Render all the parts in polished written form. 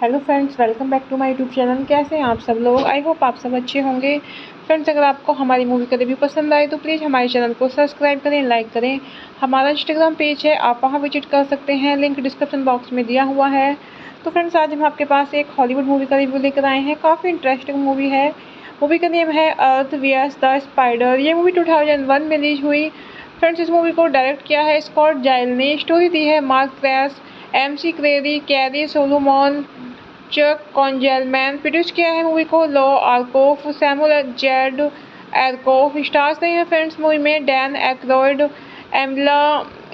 Hello friends, welcome back to my YouTube channel. कैसे हैं आप सब लोग? आई होप आप सब अच्छे होंगे। फ्रेंड्स, अगर आपको हमारी मूवी का रिव्यू पसंद आए तो प्लीज़ हमारे चैनल को सब्सक्राइब करें, लाइक करें। हमारा इंस्टाग्राम पेज है, आप वहां विजिट कर सकते हैं, लिंक डिस्क्रिप्शन बॉक्स में दिया हुआ है। तो फ्रेंड्स, आज हम आपके पास एक हॉलीवुड मूवी का रिव्यू लेकर आए हैं। काफ़ी इंटरेस्टिंग मूवी है। मूवी का नेम है अर्थ वीएस द स्पाइडर। ये मूवी 2001 में रिलीज हुई। फ्रेंड्स, इस मूवी को डायरेक्ट किया है स्कॉट जाइल ने। स्टोरी दी है Mark Kress, MC Kreeri, carry Solomon, Chuck Konzelman. Produce किया है मूवी को Lou Arkoff, Samuel Z Arkoff. Stars नहीं है फ्रेंड्स मूवी में Dan Aykroyd, एमिला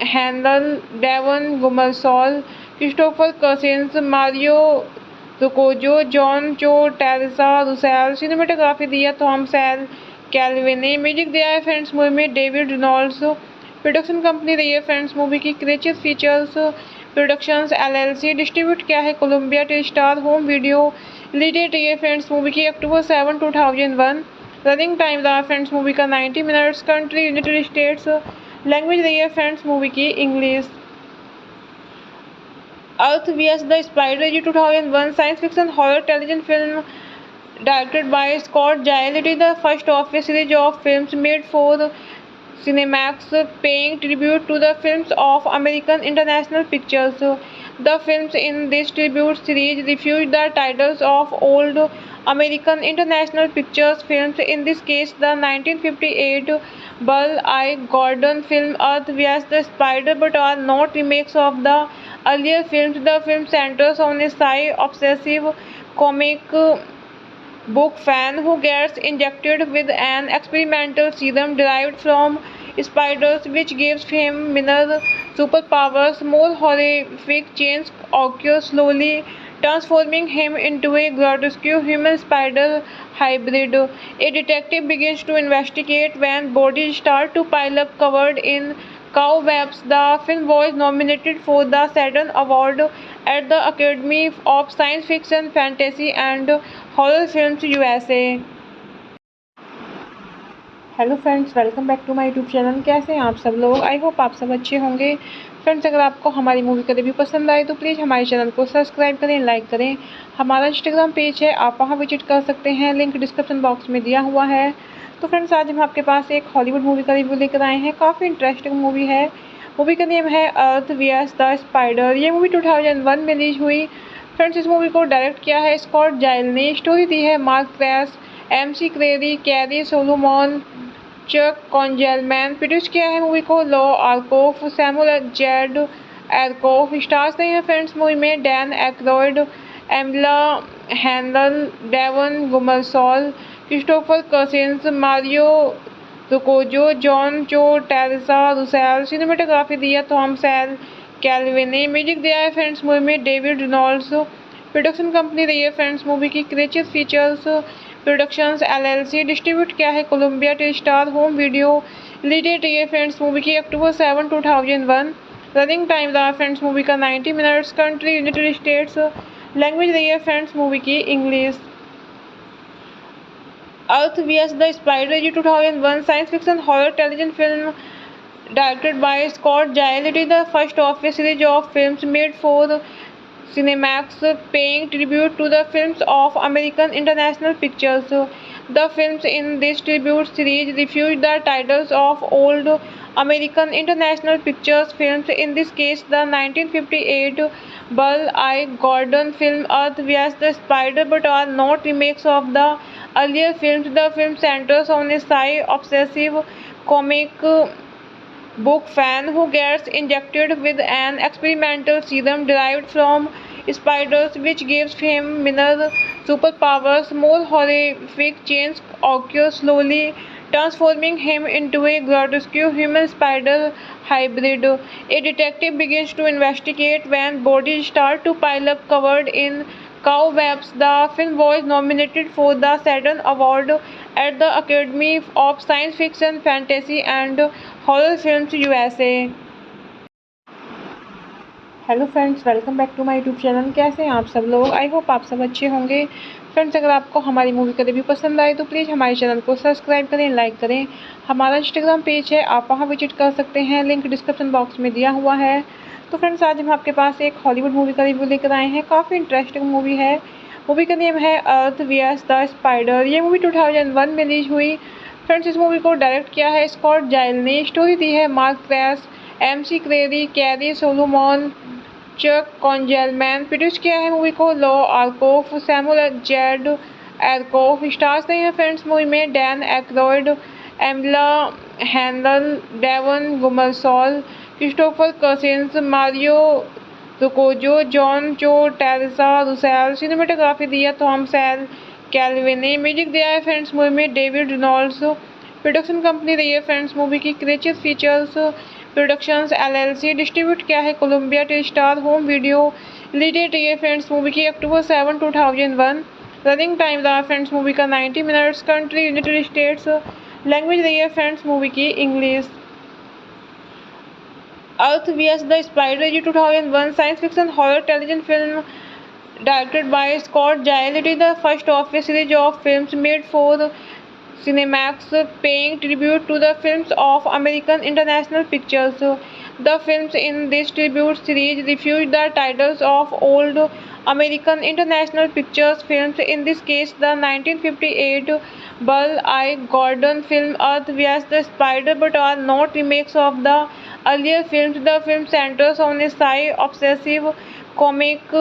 handle, Devon Gummersall, Christopher Cousins, Mario रुकोजो, John Cho, Teresa Russell. Cinematography दी है थॉम सैल कैल्विन ने। Music दिया है फ्रेंड्स मूवी में डेविड रेनॉल्ड्स। प्रोडक्शन कंपनी रही है फ्रेंड्स मूवी की creature features productions LLC. Distribute किया है Columbia TriStar home video. Release date रही है फ्रेंड्स मूवी की अक्टूबर 7, 2001। रनिंग टाइम रहा फ्रेंड्स मूवी का 90 minutes. Country United states. Language रही है फ्रेंड्स मूवी की English. Earth VS the spider ये 2001 science fiction horror television film directed by Scott Giles. It is the first of a series of films made for Cinemax, paying tribute to the films of American International Pictures. The films in this tribute series refuse the titles of old American International Pictures films, in this case the 1958 Burl I. Gordon film Earth vs. the Spider, but are not remakes of the earlier films. The film centers on a sci-obsessive comic book fan who gets injected with an experimental serum derived from spiders, which gives him minor superpowers. More horrific changes occur, slowly transforming him into a grotesque human spider hybrid. A detective begins to investigate when bodies start to pile up covered in cobwebs. The film was nominated for the Saturn Award at the Academy of Science Fiction, Fantasy and horror films USA. Hello friends, welcome back to my YouTube channel. कैसे हैं आप सब लोग? I hope आप सब अच्छे होंगे। Friends, अगर आपको हमारी मूवी का रिव्यू पसंद आए तो प्लीज़ हमारे चैनल को सब्सक्राइब करें, लाइक करें। हमारा इंस्टाग्राम पेज है, आप वहां विजिट कर सकते हैं, लिंक डिस्क्रिप्शन बॉक्स में दिया हुआ है। तो फ्रेंड्स, आज हम आपके पास एक हॉलीवुड मूवी का रिव्यू लेकर आए हैं। काफ़ी इंटरेस्टिंग मूवी है। मूवी का नेम है अर्थ वीएस द स्पाइडर। ये मूवी 2001 में रिलीज हुई। फ्रेंड्स इस मूवी को डायरेक्ट किया है स्कॉट जाइल ने। स्टोरी दी है Mark Kress, MC Kreeri, carry Solomon, Chuck Konzelman. Produce किया है मूवी को Lou Arkoff, Samuel Z Arkoff. Stars नहीं है फ्रेंड्स मूवी में Dan Aykroyd, एमिला handle, Devon Gummersall, Christopher Cousins, Mario रुकोजो, John Cho, Teresa Russell. Cinematography दी है थॉम सैल कैल्विन ने। Music दिया है फ्रेंड्स मूवी में डेविड रेनॉल्ड्स। प्रोडक्शन कंपनी रही है फ्रेंड्स मूवी की creature features productions LLC. Distribute किया है Columbia टेलीस्टार home video. Release date रही है फ्रेंड्स मूवी की अक्टूबर 7, 2001। रनिंग टाइम रहा फ्रेंड्स मूवी का 90 minutes. Country United states. Language रही है फ्रेंड्स मूवी की English. Earth vs the spider ये 2001 science fiction horror television film directed by Scott Giles. It is the first of a series of films made for Cinemax, paying tribute to the films of American International Pictures. The films in this tribute series refuse the titles of old American International Pictures films, in this case the 1958 Burl I. Gordon film Earth vs. the Spider, but are not remakes of the earlier films. The film centers on a sci-obsessive comic book fan who gets injected with an experimental serum derived from spiders, which gives him minor superpowers. More horrific changes occur, slowly transforming him into a grotesque human spider hybrid. A detective begins to investigate when bodies start to pile up covered in cobwebs. The film was nominated for the Saturn Award at the Academy of Science Fiction, Fantasy and horror films USA. Hello friends, welcome back to my YouTube channel. कैसे हैं आप सब लोग? I hope आप सब अच्छे होंगे। Friends अगर आपको हमारी मूवी का रिव्यू पसंद आए तो प्लीज़ हमारे चैनल को सब्सक्राइब करें, लाइक करें। हमारा इंस्टाग्राम पेज है, आप वहां विजिट कर सकते हैं, लिंक डिस्क्रिप्शन बॉक्स में दिया हुआ है। तो फ्रेंड्स आज हम आपके पास एक हॉलीवुड मूवी का रिव्यू लेकर आए हैं। काफ़ी इंटरेस्टिंग मूवी है। मूवी का नेम है अर्थ vs द स्पाइडर। ये मूवी 2001 में रिलीज हुई। फ्रेंड्स इस मूवी को डायरेक्ट किया है स्कॉट जाइल ने। स्टोरी दी है Mark Kress, MC Kreeri, carry Solomon, Chuck Konzelman. Produce किया है मूवी को Lou Arkoff, Samuel Z Arkoff. Stars नहीं है फ्रेंड्स मूवी में Dan Aykroyd, एमिला handle, Devon Gummersall, Christopher Cousins, Mario रुकोजो, John Cho, Teresa Russell. Cinematography दी है थॉम सैल कैल्विन ने। Music दिया है फ्रेंड्स मूवी में डेविड रेनॉल्ड्स। प्रोडक्शन कंपनी रही है फ्रेंड्स मूवी की creature features productions LLC. Distribute किया है Columbia टेलीस्टार home video. Release date रही है फ्रेंड्स मूवी की अक्टूबर 7, 2001। रनिंग टाइम रहा फ्रेंड्स मूवी का 90 minutes. Country United states. Language रही है फ्रेंड्स मूवी की English. Earth vs the spider ये 2001 science fiction horror television film directed by Scott Giles. It is the first of a series of films made for Cinemax, paying tribute to the films of American International Pictures. The films in this tribute series refuse the titles of old American International Pictures films, in this case the 1958 Burl I. Gordon film Earth vs. the Spider, but are not remakes of the earlier films. The film centers on a sci-obsessive comic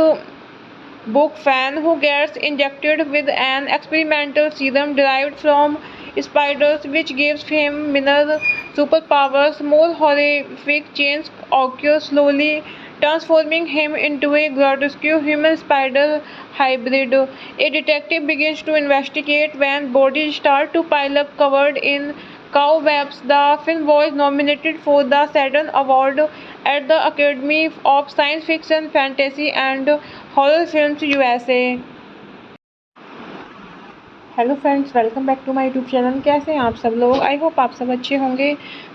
book fan who gets injected with an experimental serum derived from spiders, which gives him minor superpowers. More horrific changes occur, slowly transforming him into a grotesque human spider hybrid. A detective begins to investigate when bodies start to pile up covered in cobwebs. The film was nominated for the Saturn Award at the Academy of Science Fiction, Fantasy and horror films USA. Hello friends, welcome back to my YouTube channel. कैसे हैं आप सब लोग? I hope आप सब अच्छे होंगे।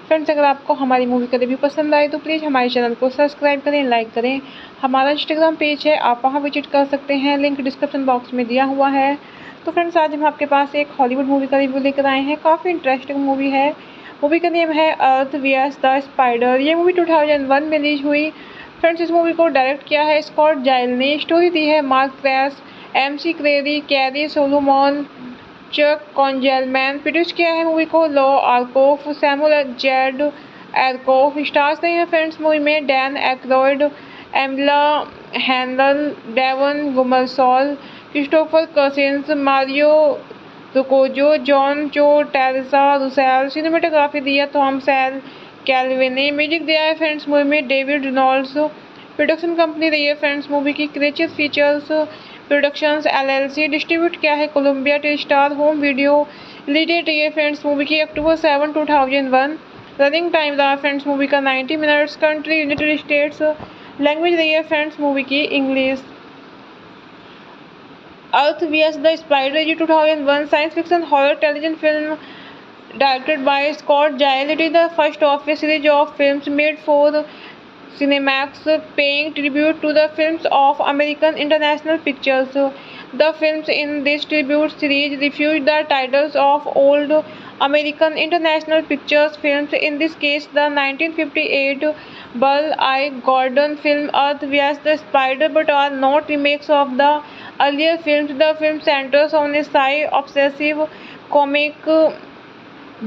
Friends अगर आपको हमारी मूवी का रिव्यू पसंद आए तो प्लीज़ हमारे चैनल को सब्सक्राइब करें, लाइक करें। हमारा इंस्टाग्राम पेज है, आप वहां विजिट कर सकते हैं, लिंक डिस्क्रिप्शन बॉक्स में दिया हुआ है। तो फ्रेंड्स आज हम आपके पास एक हॉलीवुड मूवी का रिव्यू लेकर आए हैं। काफ़ी इंटरेस्टिंग मूवी है। मूवी का नेम है अर्थ vs द स्पाइडर। ये मूवी 2001 में रिलीज हुई। फ्रेंड्स इस मूवी को डायरेक्ट किया है स्कॉट जाइल ने। स्टोरी दी है Mark Kress, MC Kreeri, carry Solomon, Chuck Konzelman. Produce किया है मूवी को Lou Arkoff, Samuel Z Arkoff. Stars नहीं है फ्रेंड्स मूवी में Dan Aykroyd, एमिला handle, Devon Gummersall, Christopher Cousins, Mario रुकोजो, John Cho, Teresa Russell. Cinematography दिया Thomas L Calvin ने। Music दिया है फ्रेंड्स मूवी में डेविड रेनॉल्ड्स। प्रोडक्शन कंपनी रही है फ्रेंड्स मूवी की creature features productions LLC। Distribute किया है Columbia टेलीस्टार home video. Release date रही है फ्रेंड्स मूवी की अक्टूबर 7, 2001। रनिंग टाइम रहा फ्रेंड्स मूवी का 90 minutes. Country United states. Language रही है फ्रेंड्स मूवी की English. Earth vs the spider ये 2001 science fiction horror television film directed by Scott Giles. It is the first of a series of films made for Cinemax, paying tribute to the films of American International Pictures. The films in this tribute series refuse the titles of old American International Pictures films, in this case the 1958 Burl I. Gordon film Earth vs the Spider, but are not remakes of the earlier films. The film centers on a sci-obsessive comic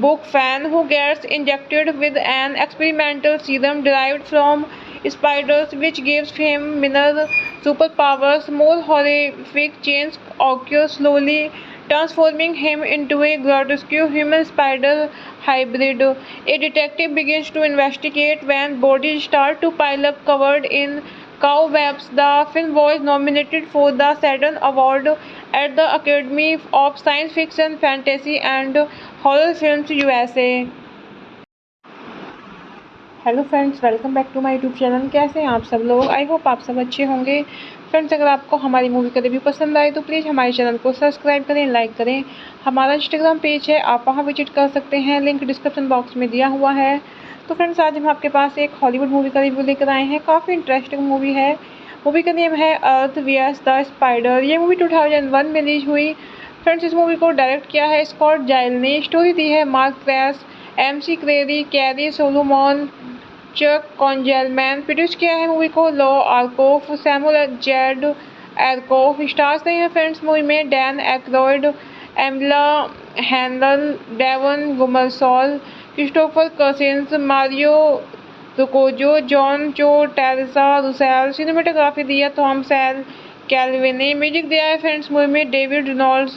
book fan who gets injected with an experimental serum derived from spiders, which gives him minor superpowers. More horrific changes occur, slowly transforming him into a grotesque human spider hybrid. A detective begins to investigate when bodies start to pile up covered in cobwebs. The film was nominated for the Saturn Award at the Academy of Science Fiction, Fantasy and horror films USA। Hello friends, welcome back to my YouTube channel. कैसे हैं आप सब लोग? I hope आप सब अच्छे होंगे। Friends, अगर आपको हमारी मूवी का रिव्यू पसंद आए तो प्लीज़ हमारे चैनल को सब्सक्राइब करें, लाइक करें। हमारा इंस्टाग्राम पेज है, आप वहां विजिट कर सकते हैं, लिंक डिस्क्रिप्शन बॉक्स में दिया हुआ है। तो फ्रेंड्स, आज हम आपके पास एक हॉलीवुड मूवी का रिव्यू लेकर आए हैं। काफ़ी इंटरेस्टिंग मूवी है। मूवी का नेम है अर्थ vs द स्पाइडर। ये मूवी 2001 में रिलीज हुई। फ्रेंड्स, इस मूवी को डायरेक्ट किया है स्कॉट जाइल ने। स्टोरी दी है Mark Kress, MC Kreeri, carry Solomon, Chuck Konzelman. Produce किया है मूवी को Lou Arkoff, Samuel Z Arkoff. Stars नहीं है फ्रेंड्स मूवी में Dan Aykroyd, एमिला handle, Devon Gummersall, Christopher Cousins, Mario रुकोजो, John Cho, Teresa Russell. Cinematography दी है थॉमस एल कैल्विन ने। Music दिया है फ्रेंड्स मूवी में डेविड रेनॉल्ड्स।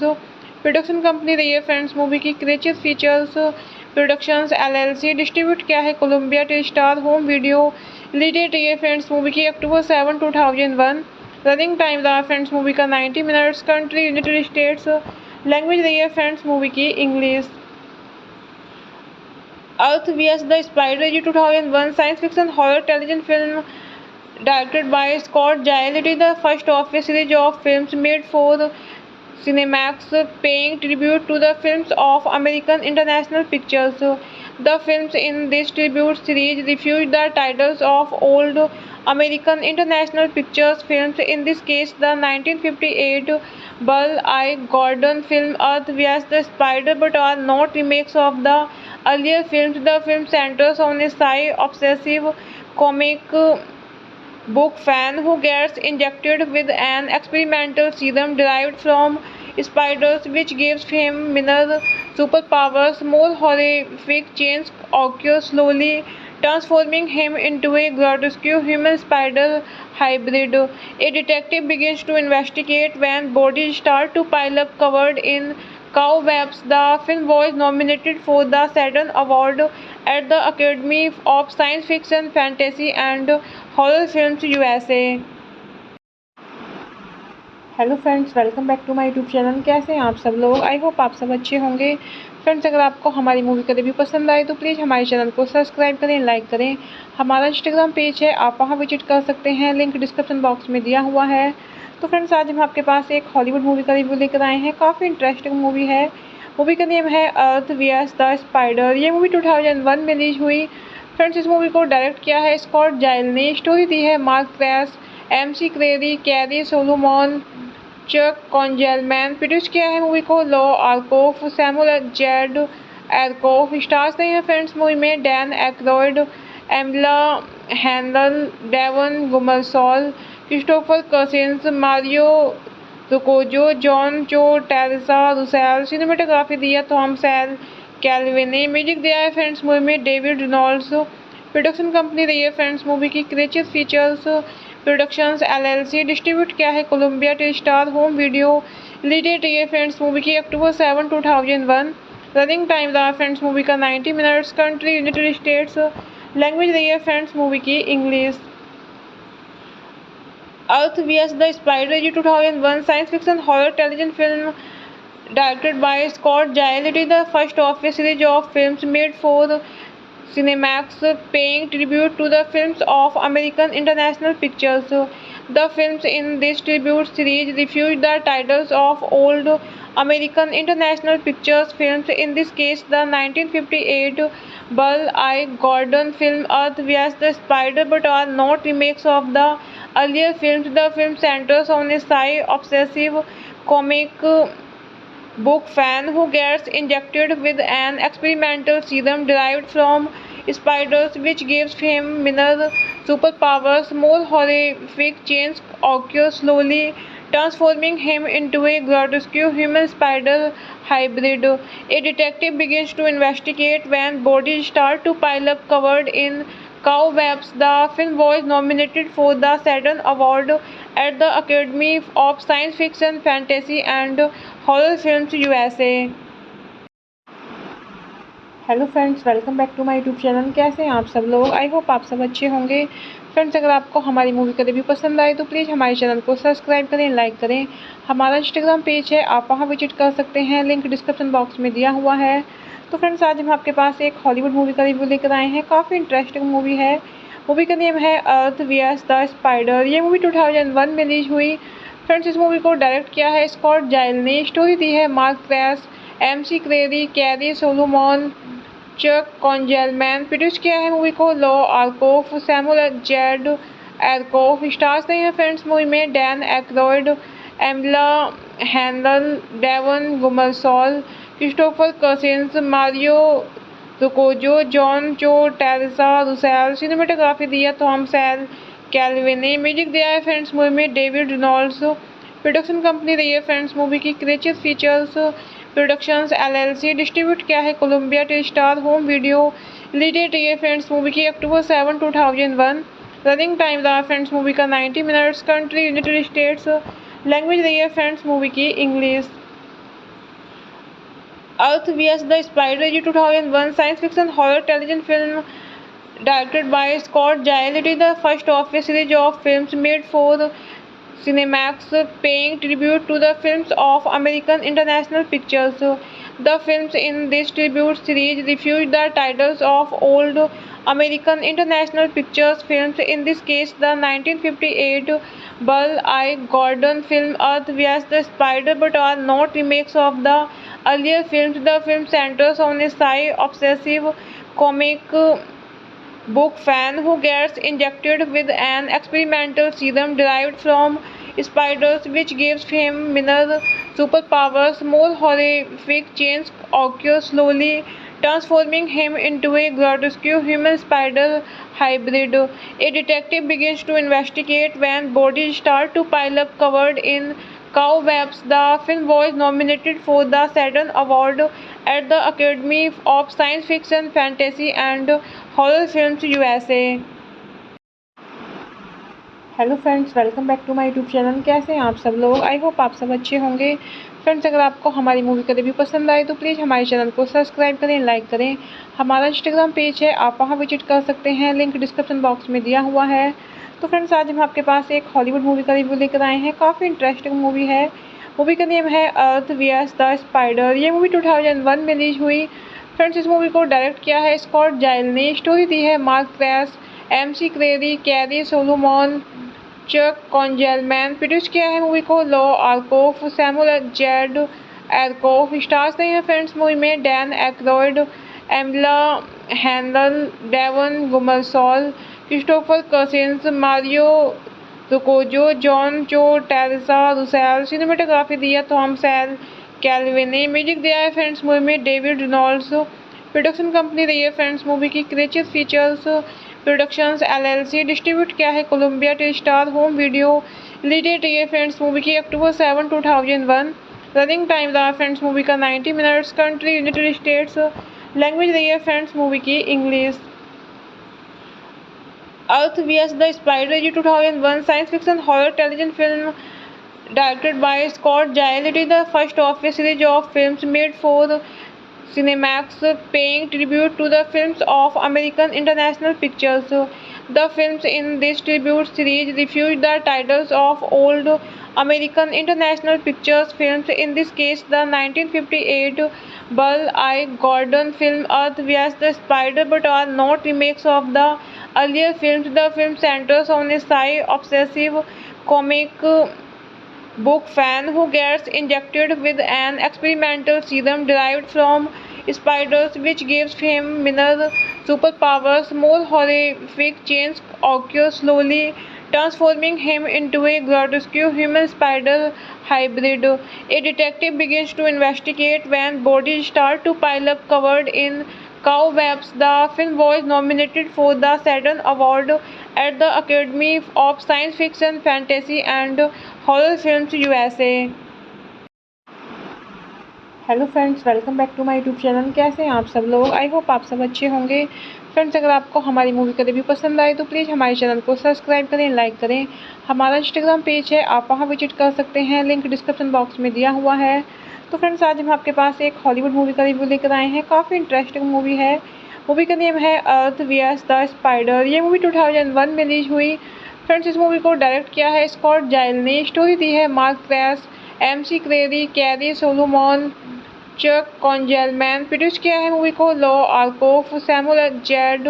प्रोडक्शन कंपनी रही है फ्रेंड्स मूवी की creature features productions LLC। Distribute किया है Columbia टेलीस्टार home video. Release date रही है फ्रेंड्स मूवी की अक्टूबर 7, 2001। रनिंग टाइम रहा फ्रेंड्स मूवी का 90 minutes. Country United states. Language रही है फ्रेंड्स मूवी की English. Earth vs the spider ये 2001 science fiction horror television film directed by Scott Giles. It is the first of a series of films made for Cinemax, paying tribute to the films of American International Pictures. The films in this tribute series refuse the titles of old American International Pictures films, in this case the 1958 Burl I. Gordon film Earth vs the Spider, but are not remakes of the earlier films. The film centers on a sci-obsessive comic book fan who gets injected with an experimental serum derived from spiders, which gives him minor superpowers. More horrific changes occur, slowly transforming him into a grotesque human spider hybrid. A detective begins to investigate when bodies start to pile up covered in cobwebs. The film was nominated for the Saturn Award at the Academy of Science Fiction, Fantasy and horror films USA। Hello friends, welcome back to my YouTube channel. कैसे हैं आप सब लोग? I hope आप सब अच्छे होंगे। Friends, अगर आपको हमारी मूवी का रिव्यू पसंद आए तो प्लीज़ हमारे चैनल को सब्सक्राइब करें, लाइक करें। हमारा इंस्टाग्राम पेज है, आप वहां विजिट कर सकते हैं, लिंक डिस्क्रिप्शन बॉक्स में दिया हुआ है। तो फ्रेंड्स, आज हम आपके पास एक हॉलीवुड मूवी का रिव्यू लेकर आए हैं। काफ़ी इंटरेस्टिंग मूवी है। मूवी का नेम है अर्थ vs द स्पाइडर। ये मूवी 2001 में रिलीज हुई। फ्रेंड्स, इस मूवी को डायरेक्ट किया है स्कॉट जाइल ने। स्टोरी दी है Mark Kress, MC Kreeri, carry Solomon, Chuck Konzelman. Produce किया है मूवी को Lou Arkoff, Samuel Z Arkoff. Stars नहीं है फ्रेंड्स मूवी में Dan Aykroyd, एमिला handle, Devon Gummersall, Christopher Cousins, Mario रुकोजो, John Cho, Teresa Russell. Cinematography दी है थॉमस एल कैल्विन ने। Music दिया है फ्रेंड्स मूवी में डेविड रेनॉल्ड्स। प्रोडक्शन कंपनी रही है फ्रेंड्स मूवी की creature features productions LLC। Distribute किया है Columbia टेलीस्टार home video. Release date रही है फ्रेंड्स मूवी की अक्टूबर 7, 2001। रनिंग टाइम रहा फ्रेंड्स मूवी का 90 minutes. Country United states. Language रही है फ्रेंड्स मूवी की English. Earth vs the spider ये 2001 science fiction horror television film directed by Scott Giles. It is the first of a series of films made for Cinemax, paying tribute to the films of American International Pictures. The films in this tribute series refuse the titles of old American International Pictures films, in this case the 1958 Burl I. Gordon film Earth vs. the Spider, but are not remakes of the earlier films. The film centers on a sci-obsessive comic book fan who gets injected with an experimental serum derived from spiders, which gives him minor superpowers. More horrific changes occur, slowly transforming him into a grotesque human spider hybrid. A detective begins to investigate when bodies start to pile up covered in cobwebs. The film was nominated for the Saturn Award at the Academy of Science Fiction, Fantasy and horror films USA। Hello friends, welcome back to my YouTube channel. कैसे हैं आप सब लोग? I hope आप सब अच्छे होंगे। Friends, अगर आपको हमारी मूवी का रिव्यू पसंद आए तो प्लीज़ हमारे चैनल को सब्सक्राइब करें, लाइक करें। हमारा इंस्टाग्राम पेज है, आप वहां विजिट कर सकते हैं, लिंक डिस्क्रिप्शन बॉक्स में दिया हुआ है। तो फ्रेंड्स, आज हम आपके पास एक हॉलीवुड मूवी का रिव्यू लेकर आए हैं। काफ़ी इंटरेस्टिंग मूवी है। मूवी का नेम है अर्थ vs द स्पाइडर। ये मूवी 2001 में रिलीज हुई। फ्रेंड्स, इस मूवी को डायरेक्ट किया है स्कॉट जाइल ने। स्टोरी दी है Mark Kress, MC Kreeri, carry Solomon, Chuck Konzelman. Produce किया है मूवी को Lou Arkoff, Samuel Z Arkoff. Stars नहीं है फ्रेंड्स मूवी में Dan Aykroyd, एमिला handle, Devon Gummersall, Christopher Cousins, Mario रुकोजो, John Cho, Teresa Russell. Cinematography दी है थॉम सैल कैल्विन ने। Music दिया है फ्रेंड्स मूवी में डेविड रेनॉल्ड्स। प्रोडक्शन कंपनी रही है फ्रेंड्स मूवी की creature features productions LLC। Distribute किया है Columbia टेलीस्टार home video. Release date रही है फ्रेंड्स मूवी की अक्टूबर 7, 2001। रनिंग टाइम रहा फ्रेंड्स मूवी का 90 minutes. Country United states. Language रही है फ्रेंड्स मूवी की English. Earth vs the spider ये 2001 science fiction horror television film directed by Scott Giles. It is the first of a series of films made for Cinemax, paying tribute to the films of American International Pictures. The films in this tribute series refuse the titles of old American International Pictures films, in this case the 1958 Burl I. Gordon film Earth vs. the Spider, but are not remakes of the earlier films. The film centers on a sci-obsessive comic book fan who gets injected with an experimental serum derived from spiders, which gives him minor superpowers. More horrific changes occur, slowly transforming him into a grotesque human spider hybrid. A detective begins to investigate when bodies start to pile up covered in cobwebs. The film was nominated for the Saturn Award at the Academy of Science Fiction, Fantasy and horror films USA। Hello friends, welcome back to my YouTube channel. कैसे हैं आप सब लोग? I hope आप सब अच्छे होंगे। Friends, अगर आपको हमारी मूवी का रिव्यू पसंद आए तो प्लीज़ हमारे चैनल को सब्सक्राइब करें, लाइक करें। हमारा इंस्टाग्राम पेज है, आप वहां विजिट कर सकते हैं, लिंक डिस्क्रिप्शन बॉक्स में दिया हुआ है। तो फ्रेंड्स, आज हम आपके पास एक हॉलीवुड मूवी का रिव्यू लेकर आए हैं। काफ़ी इंटरेस्टिंग मूवी है। मूवी का नेम है अर्थ vs द स्पाइडर। ये मूवी 2001 में रिलीज हुई। फ्रेंड्स, इस मूवी को डायरेक्ट किया है स्कॉट जाइल ने। स्टोरी दी है Mark Kress, MC Kreeri, carry Solomon, Chuck Konzelman. Produce किया है मूवी को Lou Arkoff, Samuel Z Arkoff. Stars नहीं है फ्रेंड्स मूवी में Dan Aykroyd, एमिला handle, Devon Gummersall, Christopher Cousins, Mario रुकोजो, John Cho, Teresa Russell. Cinematography दी है थॉम सैल कैल्विन ने। Music दिया है फ्रेंड्स मूवी में डेविड रेनॉल्ड्स। प्रोडक्शन कंपनी रही है फ्रेंड्स मूवी की creature features productions LLC। Distribute किया है Columbia टेलीस्टार home video. Release date रही है फ्रेंड्स मूवी की अक्टूबर 7, 2001। रनिंग टाइम रहा फ्रेंड्स मूवी का 90 minutes. Country United states. Language रही है फ्रेंड्स मूवी की English. Earth vs the Spider is a 2001 science fiction horror television film directed by Scott Giles. It is the first of a series of films made for Cinemax, paying tribute to the films of American International Pictures. The films in this tribute series refuse the titles of old American International Pictures films, in this case the 1958 Bull Eye Gordon film Earth vs the Spider, but are not remakes of the earlier films. The film centers on a sci-obsessive comic book fan who gets injected with an experimental serum derived from spiders, which gives him minor superpowers. More horrific changes occur, slowly transforming him into a grotesque human spider hybrid. A detective begins to investigate when bodies start to pile up covered in cobwebs. The film was nominated for the Saturn Award at the Academy of Science Fiction, Fantasy and Horror Films USA। Hello friends, welcome back to my YouTube channel. कैसे हैं आप सब लोग? I hope आप सब अच्छे होंगे। Friends, अगर आपको हमारी मूवी का रिव्यू पसंद आए तो प्लीज़ हमारे चैनल को सब्सक्राइब करें, लाइक करें। हमारा इंस्टाग्राम पेज है, आप वहां विजिट कर सकते हैं, लिंक डिस्क्रिप्शन बॉक्स में दिया हुआ है। तो फ्रेंड्स, आज हम आपके पास एक हॉलीवुड मूवी का रिव्यू लेकर आए हैं। काफ़ी इंटरेस्टिंग मूवी है। मूवी का नेम है अर्थ वीएस द स्पाइडर। ये मूवी 2001 में रिलीज हुई। फ्रेंड्स, इस मूवी को डायरेक्ट किया है स्कॉट जाइल ने। स्टोरी दी है Mark Kress, MC Kreeri, carry Solomon, Chuck Konzelman. Produce किया है मूवी को Lou Arkoff, Samuel Z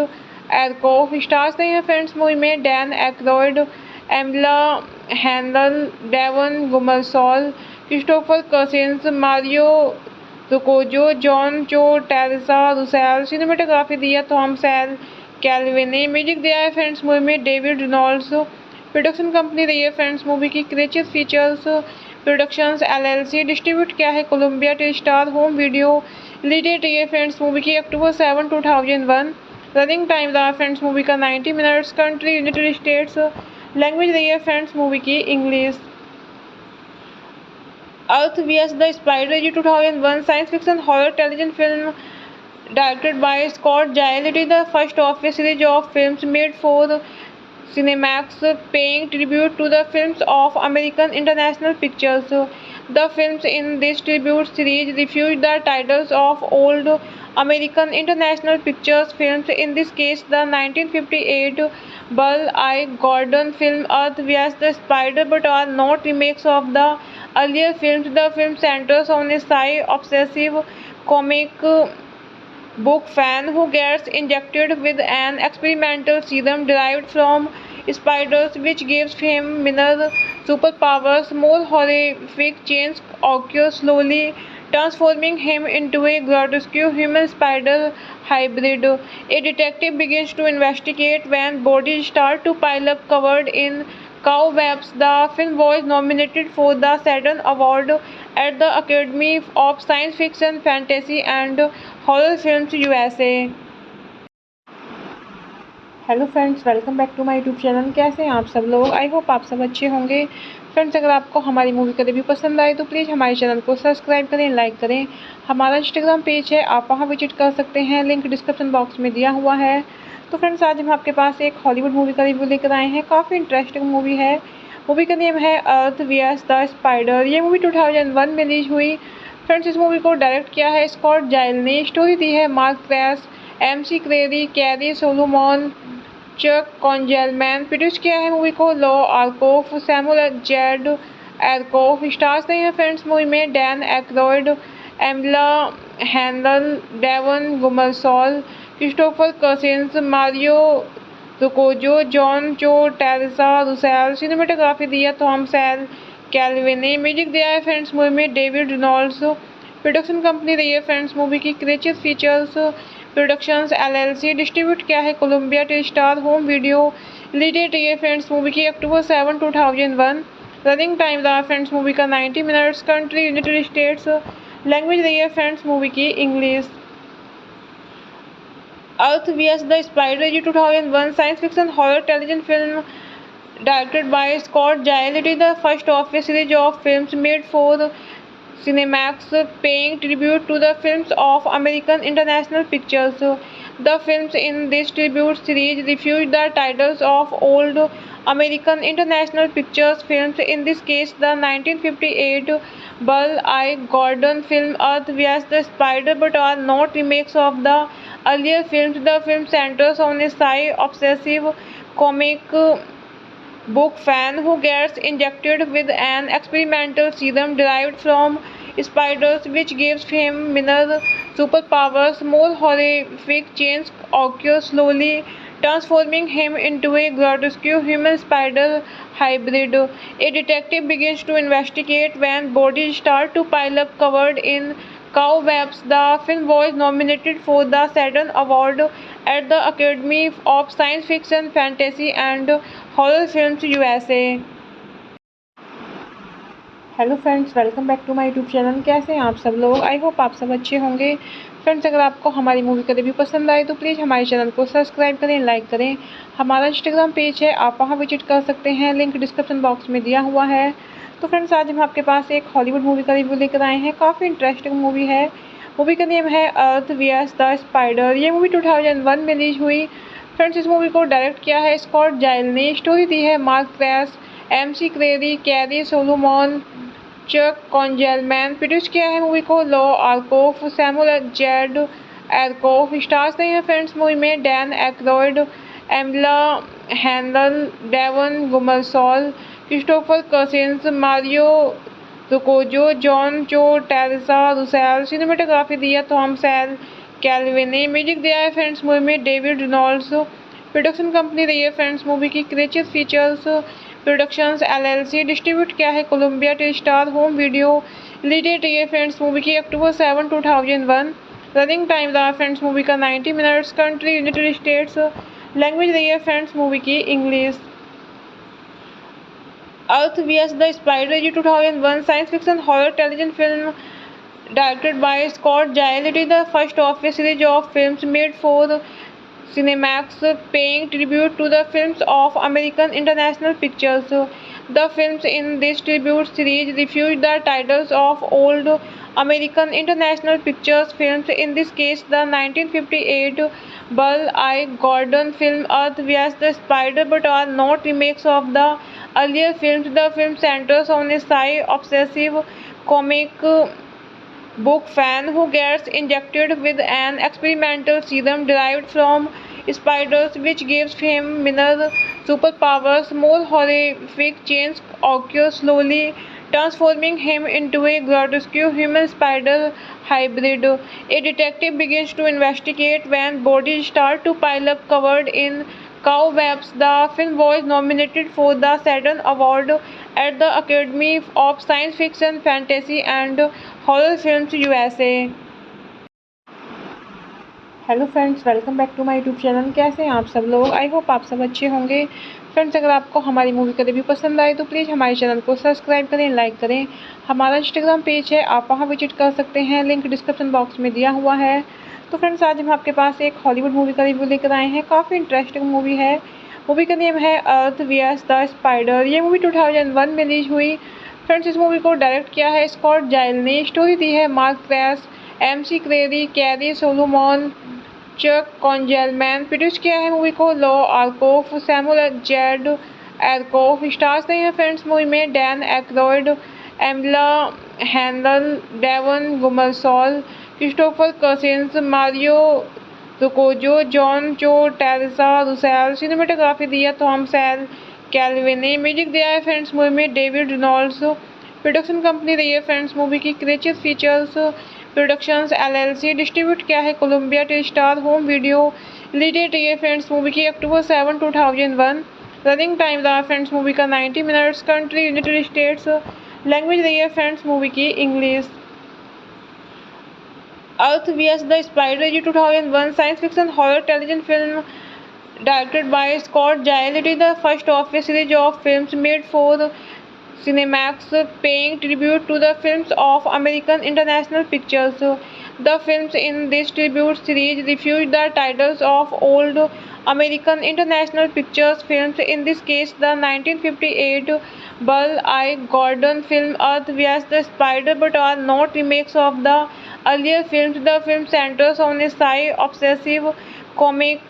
Arkoff. Stars नहीं है फ्रेंड्स मूवी में Dan Aykroyd, एमिला handle, Devon Gummersall, Christopher Cousins, Mario रुकोजो, John Cho, Teresa Russell. Cinematography दी है थॉम सैल कैल्विन ने। Music दिया है फ्रेंड्स मूवी में डेविड रेनॉल्ड्स। प्रोडक्शन कंपनी रही है फ्रेंड्स मूवी की creature features productions LLC। Distribute किया है Columbia टेलीस्टार home video. Release date रही है फ्रेंड्स मूवी की अक्टूबर 7, 2001। रनिंग टाइम रहा फ्रेंड्स मूवी का 90 minutes. Country United states. Language रही है फ्रेंड्स मूवी की English. Earth vs the Spider is a 2001 science fiction horror television film directed by Scott Giles. It is the first of a series of films made for Cinemax, paying tribute to the films of American International Pictures. The films in this tribute series refuse the titles of old American International Pictures films, in this case the 1958 Bull Eye Gordon film Earth vs the Spider, but are not remakes of the earlier films. The film centers on a sci-obsessive comic book fan who gets injected with an experimental serum derived from spiders, which gives him minor superpowers. More horrific changes occur, slowly transforming him into a grotesque human spider hybrid. A detective begins to investigate when bodies start to pile up covered in cobwebs. The film was nominated for the Saturn Award at the Academy of Science Fiction, Fantasy and Horror Films USA। Hello friends, welcome back to my YouTube channel. कैसे हैं आप सब लोग? I hope आप सब अच्छे होंगे। Friends, अगर आपको हमारी मूवी का रिव्यू पसंद आए तो प्लीज़ हमारे चैनल को सब्सक्राइब करें, लाइक करें। हमारा इंस्टाग्राम पेज है, आप वहां विजिट कर सकते हैं, लिंक डिस्क्रिप्शन बॉक्स में दिया हुआ है। तो फ्रेंड्स, आज हम आपके पास एक हॉलीवुड मूवी का रिव्यू लेकर आए हैं। काफ़ी इंटरेस्टिंग मूवी है। मूवी का नेम है अर्थ वीएस द स्पाइडर। ये मूवी 2001 में रिलीज हुई। फ्रेंड्स, इस मूवी को डायरेक्ट किया है स्कॉट जाइल ने। स्टोरी दी है Mark Kress, MC Kreeri, carry Solomon, Chuck Konzelman. Produce किया है मूवी को Lou Arkoff, Samuel Z Arkoff. Stars नहीं है फ्रेंड्स मूवी में Dan Aykroyd, एमिला handle, Devon Gummersall, Christopher Cousins, Mario रुकोजो, John Cho, Teresa Russell. Cinematography दी है थॉम सैल कैल्विन ने। Music दिया है फ्रेंड्स मूवी में डेविड रेनॉल्ड्स। प्रोडक्शन कंपनी रही है फ्रेंड्स मूवी की creature features productions LLC। Distribute किया है Columbia टेलीस्टार home video. Release date रही है फ्रेंड्स मूवी की अक्टूबर 7, 2001। रनिंग टाइम रहा फ्रेंड्स मूवी का 90 minutes. Country United states. Language रही है फ्रेंड्स मूवी की English. Earth vs the Spider is a 2001 science fiction horror television film directed by Scott Giles. It is the first of a series of films made for Cinemax, paying tribute to the films of American International Pictures. The films in this tribute series refuse the titles of old American International Pictures films, in this case the 1958 Bull Eye Gordon film Earth vs. the Spider, but are not remakes of the earlier films. The film centers on a sci-obsessive comic book fan who gets injected with an experimental serum derived from spiders, which gives him minor superpowers. More horrific changes occur, slowly transforming him into a grotesque human spider hybrid. A detective begins to investigate when bodies start to pile up covered in cobwebs. The film was nominated for the Saturn Award at the Academy of Science Fiction, Fantasy and Horror Films USA। Hello friends, welcome back to my YouTube channel. कैसे हैं आप सब लोग? I hope आप सब अच्छे होंगे। Friends, अगर आपको हमारी मूवी का रिव्यू पसंद आए तो प्लीज़ हमारे चैनल को सब्सक्राइब करें, लाइक करें। हमारा इंस्टाग्राम पेज है, आप वहां विजिट कर सकते हैं, लिंक डिस्क्रिप्शन बॉक्स में दिया हुआ है। तो फ्रेंड्स, आज हम आपके पास एक हॉलीवुड मूवी का रिव्यू लेकर आए हैं। काफ़ी इंटरेस्टिंग मूवी है। मूवी का नेम है अर्थ वीएस द स्पाइडर। ये मूवी 2001 में रिलीज हुई। फ्रेंड्स, इस मूवी को डायरेक्ट किया है स्कॉट जाइल ने। स्टोरी दी है Mark Kress, MC Kreeri, carry Solomon, Chuck Konzelman. Produce किया है मूवी को Lou Arkoff, Samuel Z Arkoff. Stars नहीं है फ्रेंड्स मूवी में Dan Aykroyd, एमिला handle, Devon Gummersall, Christopher Cousins, Mario रुकोजो, John Cho, Teresa Russell. Cinematography दी है थॉम सैल कैल्विन ने। Music दिया है फ्रेंड्स मूवी में डेविड रेनॉल्ड्स। प्रोडक्शन कंपनी रही है फ्रेंड्स मूवी की creature features productions LLC। Distribute किया है Columbia टेलीस्टार home video. Release date रही है फ्रेंड्स मूवी की अक्टूबर 7, 2001। रनिंग टाइम रहा फ्रेंड्स मूवी का 90 minutes. Country United states. Language रही है फ्रेंड्स मूवी की English. Earth VS the spider ये 2001 science fiction horror television film directed by Scott Giles. It is the first of a series of films made for Cinemax, paying tribute to the films of American International Pictures. The films in this tribute series refuse the titles of old American International Pictures films, in this case the 1958 Bull Eye Gordon film Earth vs. the Spider, but are not remakes of the earlier films. The film centers on a sci-obsessive comic book fan who gets injected with an experimental serum derived from spiders, which gives him minor superpowers. More horrific changes occur, slowly transforming him into a grotesque human spider hybrid. A detective begins to investigate when bodies start to pile up covered in cobwebs. The film was nominated for the Saturn Award at the Academy of Science Fiction, Fantasy and Horror Films USA। Hello friends, welcome back to my YouTube channel. कैसे हैं आप सब लोग? I hope आप सब अच्छे होंगे। Friends, अगर आपको हमारी मूवी का रिव्यू पसंद आए तो प्लीज़ हमारे चैनल को सब्सक्राइब करें, लाइक करें। हमारा इंस्टाग्राम पेज है, आप वहां विजिट कर सकते हैं, लिंक डिस्क्रिप्शन बॉक्स में दिया हुआ है। तो फ्रेंड्स, आज हम आपके पास एक हॉलीवुड मूवी का रिव्यू लेकर आए हैं। काफ़ी इंटरेस्टिंग मूवी है। मूवी का नेम है अर्थ वीएस द स्पाइडर। ये मूवी 2001 में रिलीज हुई। फ्रेंड्स, इस मूवी को डायरेक्ट किया है स्कॉट जाइल ने। स्टोरी दी है Mark Kress, MC Kreeri, carry Solomon, Chuck Konzelman. Produce किया है मूवी को Lou Arkoff, Samuel Z Arkoff. Stars नहीं है फ्रेंड्स मूवी में Dan Aykroyd, एमिला handle, Devon Gummersall, Christopher Cousins, Mario रुकोजो, John Cho, Teresa Russell. Cinematography दी है थॉम सैल कैल्विन ने। Music दिया है फ्रेंड्स मूवी में डेविड रेनॉल्ड्स। प्रोडक्शन कंपनी रही है फ्रेंड्स मूवी की creature features productions LLC। Distribute किया है Columbia टेलीस्टार home video. Release date रही है फ्रेंड्स मूवी की अक्टूबर 7, 2001। रनिंग टाइम रहा फ्रेंड्स मूवी का 90 minutes. Country United states. Language रही है फ्रेंड्स मूवी की English. Earth VS the spider ये 2001 science fiction horror television film directed by Scott Giles. It is the first of a series of films made for Cinemax, paying tribute to the films of American International Pictures. The films in this tribute series refuse the titles of old American International Pictures films, in this case the 1958 Bull Eye Gordon film Earth vs. the Spider, but are not remakes of the earlier films. The film centers on a sci-obsessive comic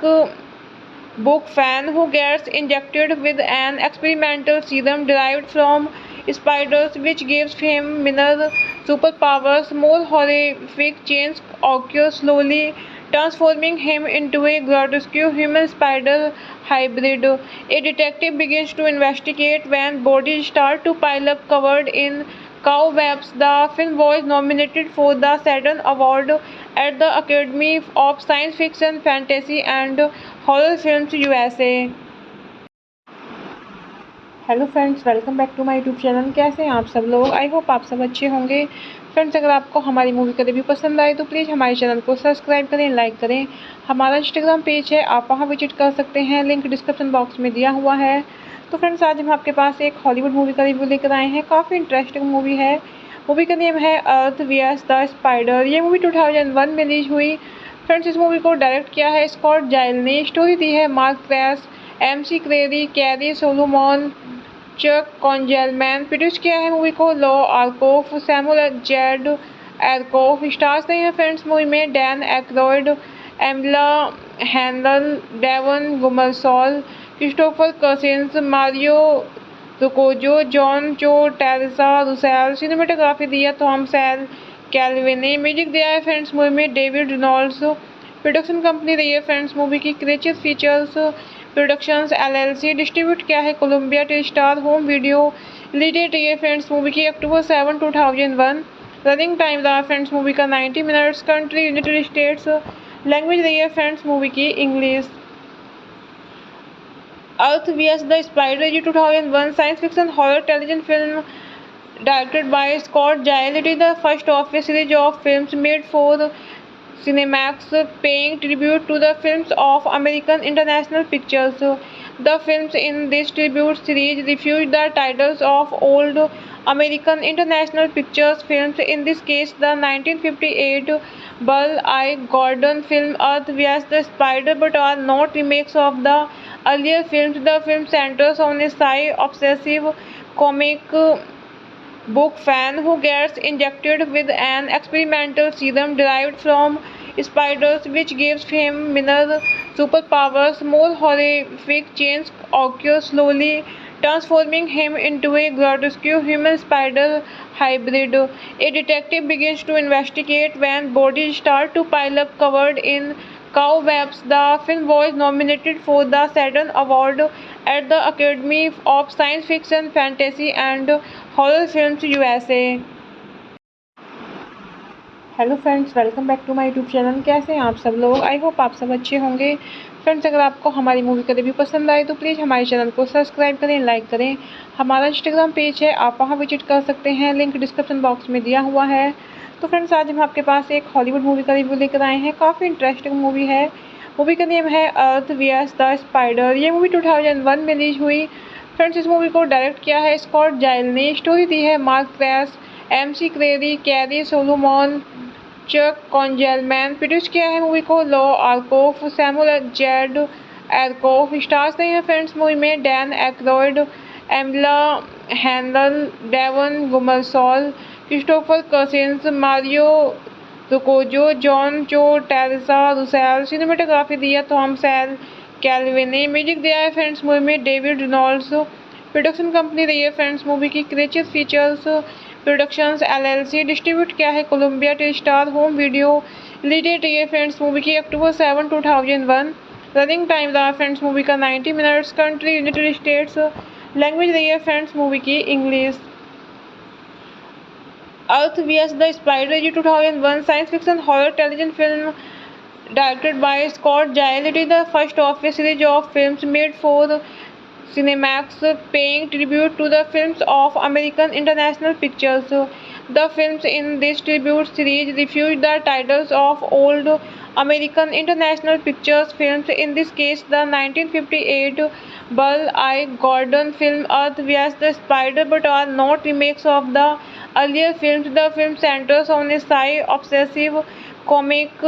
book fan who gets injected with an experimental serum derived from spiders, which gives him minor superpowers. More horrific changes occur slowly, transforming him into a grotesque human spider hybrid. A detective begins to investigate when bodies start to pile up covered in cobwebs. The film was nominated for the Saturn Award at the Academy of Science Fiction, Fantasy and Horror Films USA। Hello friends, welcome back to my YouTube channel. कैसे हैं आप सब लोग? I hope आप सब अच्छे होंगे। Friends, अगर आपको हमारी मूवी का रिव्यू पसंद आए तो प्लीज़ हमारे चैनल को सब्सक्राइब करें, लाइक करें। हमारा इंस्टाग्राम पेज है, आप वहां विजिट कर सकते हैं, लिंक डिस्क्रिप्शन बॉक्स में दिया हुआ है। तो फ्रेंड्स, आज हम आपके पास एक हॉलीवुड मूवी का रिव्यू लेकर आए हैं। काफ़ी इंटरेस्टिंग मूवी है। मूवी का नेम है अर्थ वीएस द स्पाइडर। ये मूवी 2001 में रिलीज हुई। फ्रेंड्स, इस मूवी को डायरेक्ट किया है स्कॉट जाइल ने। स्टोरी दी है Mark Kress, MC Kreeri, carry Solomon, Chuck Konzelman. Produce किया है मूवी को Lou Arkoff, Samuel Z Arkoff. Stars नहीं है फ्रेंड्स मूवी में Dan Aykroyd, एमिला handle, Devon Gummersall, Christopher Cousins, Mario रुकोजो, John Cho, Teresa Russell. Cinematography दी है थॉम सैल कैल्विन ने। Music दिया है फ्रेंड्स मूवी में डेविड रेनॉल्ड्स। प्रोडक्शन कंपनी रही है फ्रेंड्स मूवी की creature features productions LLC। Distribute किया है Columbia टेलीस्टार home video. Release date रही है फ्रेंड्स मूवी की अक्टूबर 7, 2001। रनिंग टाइम रहा फ्रेंड्स मूवी का 90 minutes. Country United states. Language रही है फ्रेंड्स मूवी की English. Earth VS the spider ये 2001 science fiction horror television film directed by Scott Giles. It is the first of a series of films made for Cinemax, paying tribute to the films of American International Pictures. The films in this tribute series refuse the titles of old American International Pictures films, in this case the 1958 Burl I. Gordon film Earth vs. the Spider, but are not remakes of the earlier films. The film centers on a sci-obsessive comic book fan who gets injected with an experimental serum derived from spiders, which gives him minor superpowers. More horrific changes occur slowly, transforming him into a grotesque human spider hybrid. A detective begins to investigate when bodies start to pile up covered in cobwebs. The film was nominated for the Saturn Award at the Academy of Science Fiction, Fantasy and Horror Films USA। Hello friends, welcome back to my YouTube channel. कैसे हैं आप सब लोग? I hope आप सब अच्छे होंगे। Friends, अगर आपको हमारी मूवी का रिव्यू पसंद आए तो प्लीज़ हमारे चैनल को सब्सक्राइब करें, लाइक करें। हमारा इंस्टाग्राम पेज है, आप वहां विजिट कर सकते हैं, लिंक डिस्क्रिप्शन बॉक्स में दिया हुआ है। तो फ्रेंड्स, आज हम आपके पास एक हॉलीवुड मूवी का रिव्यू लेकर आए हैं। काफ़ी इंटरेस्टिंग मूवी है। मूवी का नेम है अर्थ वीएस द स्पाइडर। ये मूवी 2001 में रिलीज हुई। फ्रेंड्स, इस मूवी को डायरेक्ट किया है स्कॉट जाइल ने। स्टोरी दी है Mark Kress, MC Kreeri, carry Solomon, Chuck Konzelman. Produce किया है मूवी को Lou Arkoff, Samuel Z Arkoff. Stars नहीं है फ्रेंड्स मूवी में Dan Aykroyd, एमिला handle, Devon Gummersall, Christopher Cousins, Mario रुकोजो, John Cho, Teresa Russell. Cinematography दी है थॉम सैल कैल्विन ने। Music दिया है फ्रेंड्स मूवी में डेविड रेनॉल्ड्स। प्रोडक्शन कंपनी रही है फ्रेंड्स मूवी की creature features productions LLC। Distribute किया है Columbia टेलीस्टार home video. Release date रही है फ्रेंड्स मूवी की अक्टूबर 7, 2001। रनिंग टाइम रहा फ्रेंड्स मूवी का 90 minutes. Country United states. Language रही है फ्रेंड्स मूवी की English. Earth VS the spider ये 2001 science fiction horror television film directed by Scott Giles. It is the first of a series of films made for Cinemax, paying tribute to the films of American International Pictures. The films in this tribute series refuse the titles of old American International Pictures films, in this case the 1958 Burl I. Gordon film Earth vs. the Spider, but are not remakes of the earlier films. The film centers on a sci-obsessive comic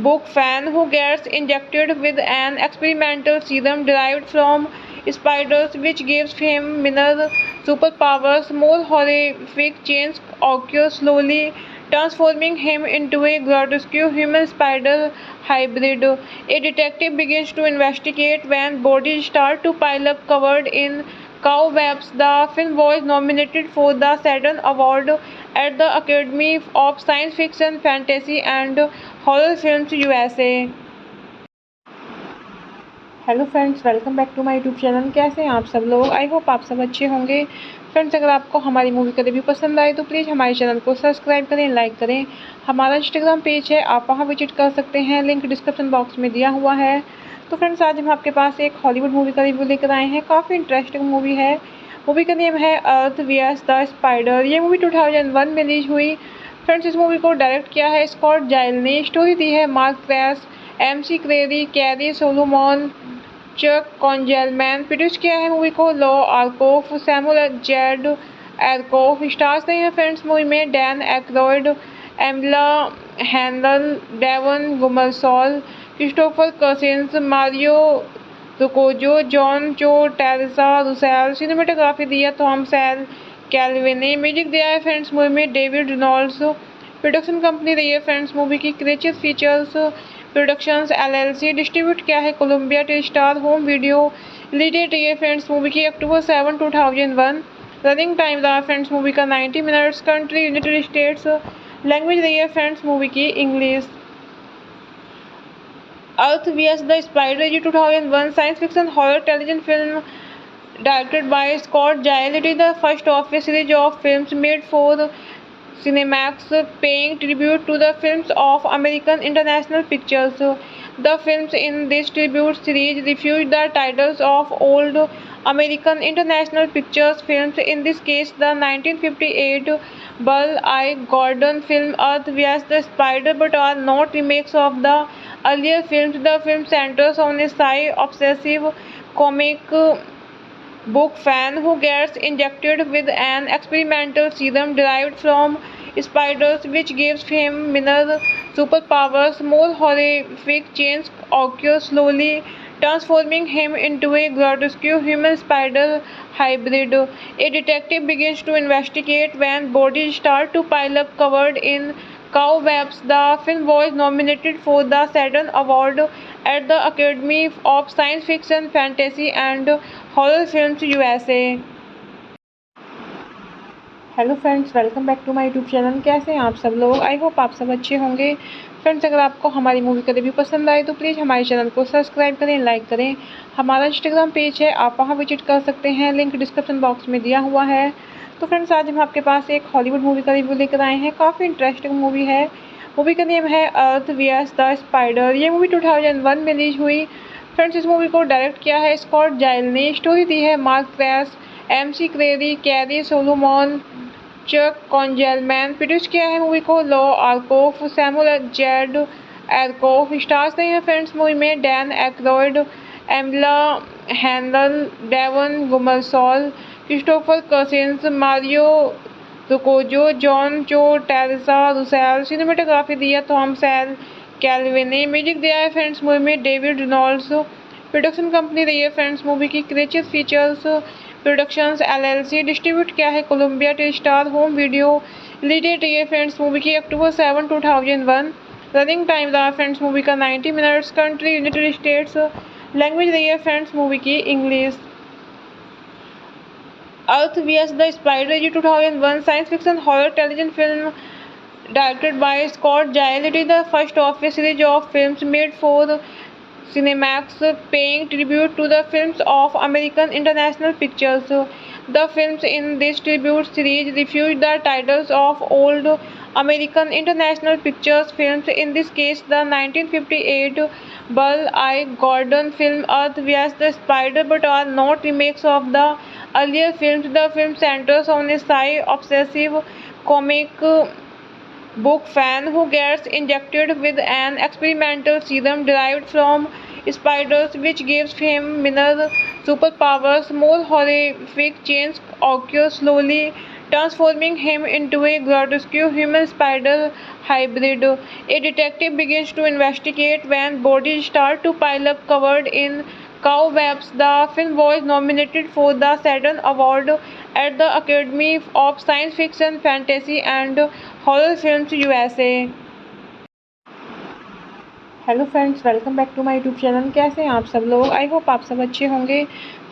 book fan who gets injected with an experimental serum derived from spiders, which gives him minor superpowers. More horrific changes occur slowly, transforming him into a grotesque human spider hybrid. A detective begins to investigate when bodies start to pile up covered in cobwebs. The film was nominated for the Saturn Award at the Academy of Science Fiction, Fantasy and Horror Films USA। Hello friends, welcome back to my YouTube channel. कैसे हैं आप सब लोग? I hope आप सब अच्छे होंगे। Friends, अगर आपको हमारी मूवी का रिव्यू पसंद आए तो प्लीज़ हमारे चैनल को सब्सक्राइब करें, लाइक करें। हमारा इंस्टाग्राम पेज है, आप वहां विजिट कर सकते हैं, लिंक डिस्क्रिप्शन बॉक्स में दिया हुआ है। तो फ्रेंड्स, आज हम आपके पास एक हॉलीवुड मूवी का रिव्यू लेकर आए हैं। काफ़ी इंटरेस्टिंग मूवी है। मूवी का नेम है अर्थ वीएस द स्पाइडर। ये मूवी 2001 में रिलीज हुई। फ्रेंड्स, इस मूवी को डायरेक्ट किया है स्कॉट जाइल ने। स्टोरी दी है Mark Kress, MC Kreeri, carry Solomon, Chuck Konzelman. Produce किया है मूवी को Lou Arkoff, Samuel Z Arkoff. Stars नहीं है फ्रेंड्स मूवी में Dan Aykroyd, एमिला handle, Devon Gummersall, Christopher Cousins, Mario रुकोजो, John Cho, Teresa Russell. Cinematography दी है थॉम सैल कैल्विन ने। Music दिया है फ्रेंड्स मूवी में डेविड रेनॉल्ड्स। प्रोडक्शन कंपनी रही है फ्रेंड्स मूवी की creature features productions LLC। Distribute किया है Columbia टेलीस्टार home video. Release date रही है फ्रेंड्स मूवी की अक्टूबर 7, 2001। रनिंग टाइम रहा फ्रेंड्स मूवी का 90 minutes. Country United states. Language रही है फ्रेंड्स मूवी की English. Earth VS the spider 2001 science fiction horror television film directed by Scott Giles. It is the first of a series of films made for Cinemax, paying tribute to the films of American International Pictures. The films in this tribute series refuse the titles of old American International Pictures films, in this case the 1958 Burl I. Gordon film Earth vs. the Spider, but are not remakes of the earlier films. The film centers on a sci-obsessive comic book fan who gets injected with an experimental serum derived from spiders, which gives him minor superpowers. More horrific changes occur, slowly transforming him into a grotesque human spider hybrid. A detective begins to investigate when bodies start to pile up covered in cobwebs. The film was nominated for the Saturn Award at the Academy of Science Fiction, Fantasy and Horror Films USA। Hello friends, welcome back to my YouTube channel. कैसे हैं आप सब लोग? I hope आप सब अच्छे होंगे। Friends, अगर आपको हमारी मूवी का रिव्यू पसंद आए तो प्लीज़ हमारे चैनल को सब्सक्राइब करें, लाइक करें। हमारा इंस्टाग्राम पेज है, आप वहां विजिट कर सकते हैं, लिंक डिस्क्रिप्शन बॉक्स में दिया हुआ है। तो फ्रेंड्स, आज हम आपके पास एक हॉलीवुड मूवी का रिव्यू लेकर आए हैं। काफ़ी इंटरेस्टिंग मूवी है। मूवी का नेम है अर्थ वीएस द स्पाइडर। ये मूवी 2001 में रिलीज हुई। फ्रेंड्स, इस मूवी को डायरेक्ट किया है स्कॉट जाइल ने। स्टोरी दी है Mark Kress, MC Kreeri, carry Solomon, Chuck Konzelman. Produce किया है मूवी को Lou Arkoff, Samuel Z Arkoff. Stars नहीं है फ्रेंड्स मूवी में Dan Aykroyd, एमिला handle, Devon Gummersall, Christopher Cousins, Mario रुकोजो, John Cho, Teresa Russell. Cinematography दी है थॉम सैल कैल्विन ने। Music दिया है फ्रेंड्स मूवी में डेविड रेनॉल्ड्स। प्रोडक्शन कंपनी रही है फ्रेंड्स मूवी की creature features productions LLC। Distribute किया है Columbia टेलीस्टार home video. Release date रही है फ्रेंड्स मूवी की अक्टूबर 7, 2001। रनिंग टाइम रहा फ्रेंड्स मूवी का 90 minutes. Country United states. Language रही है फ्रेंड्स मूवी की English. Earth VS the spider 2001 science fiction horror television film directed by Scott Giles. It is the first of a series of films made for Cinemax, paying tribute to the films of American International Pictures. The films in this tribute series refuse the titles of old American International Pictures films, in this case the 1958 Burl I. Gordon film Earth vs. the Spider, but are not remakes of the earlier films. The film centers on a sci-obsessive comic book fan who gets injected with an experimental serum derived from spiders, which gives him minor superpowers. More horrific changes occur, slowly transforming him into a grotesque human spider hybrid. A detective begins to investigate when bodies start to pile up covered in Cobwebs. The film was nominated for the Saturn Award at the Academy of Science Fiction, Fantasy and Horror Films USA. Hello friends, welcome back to my YouTube channel. कैसे हैं आप सब लोग? I hope आप सब अच्छे होंगे।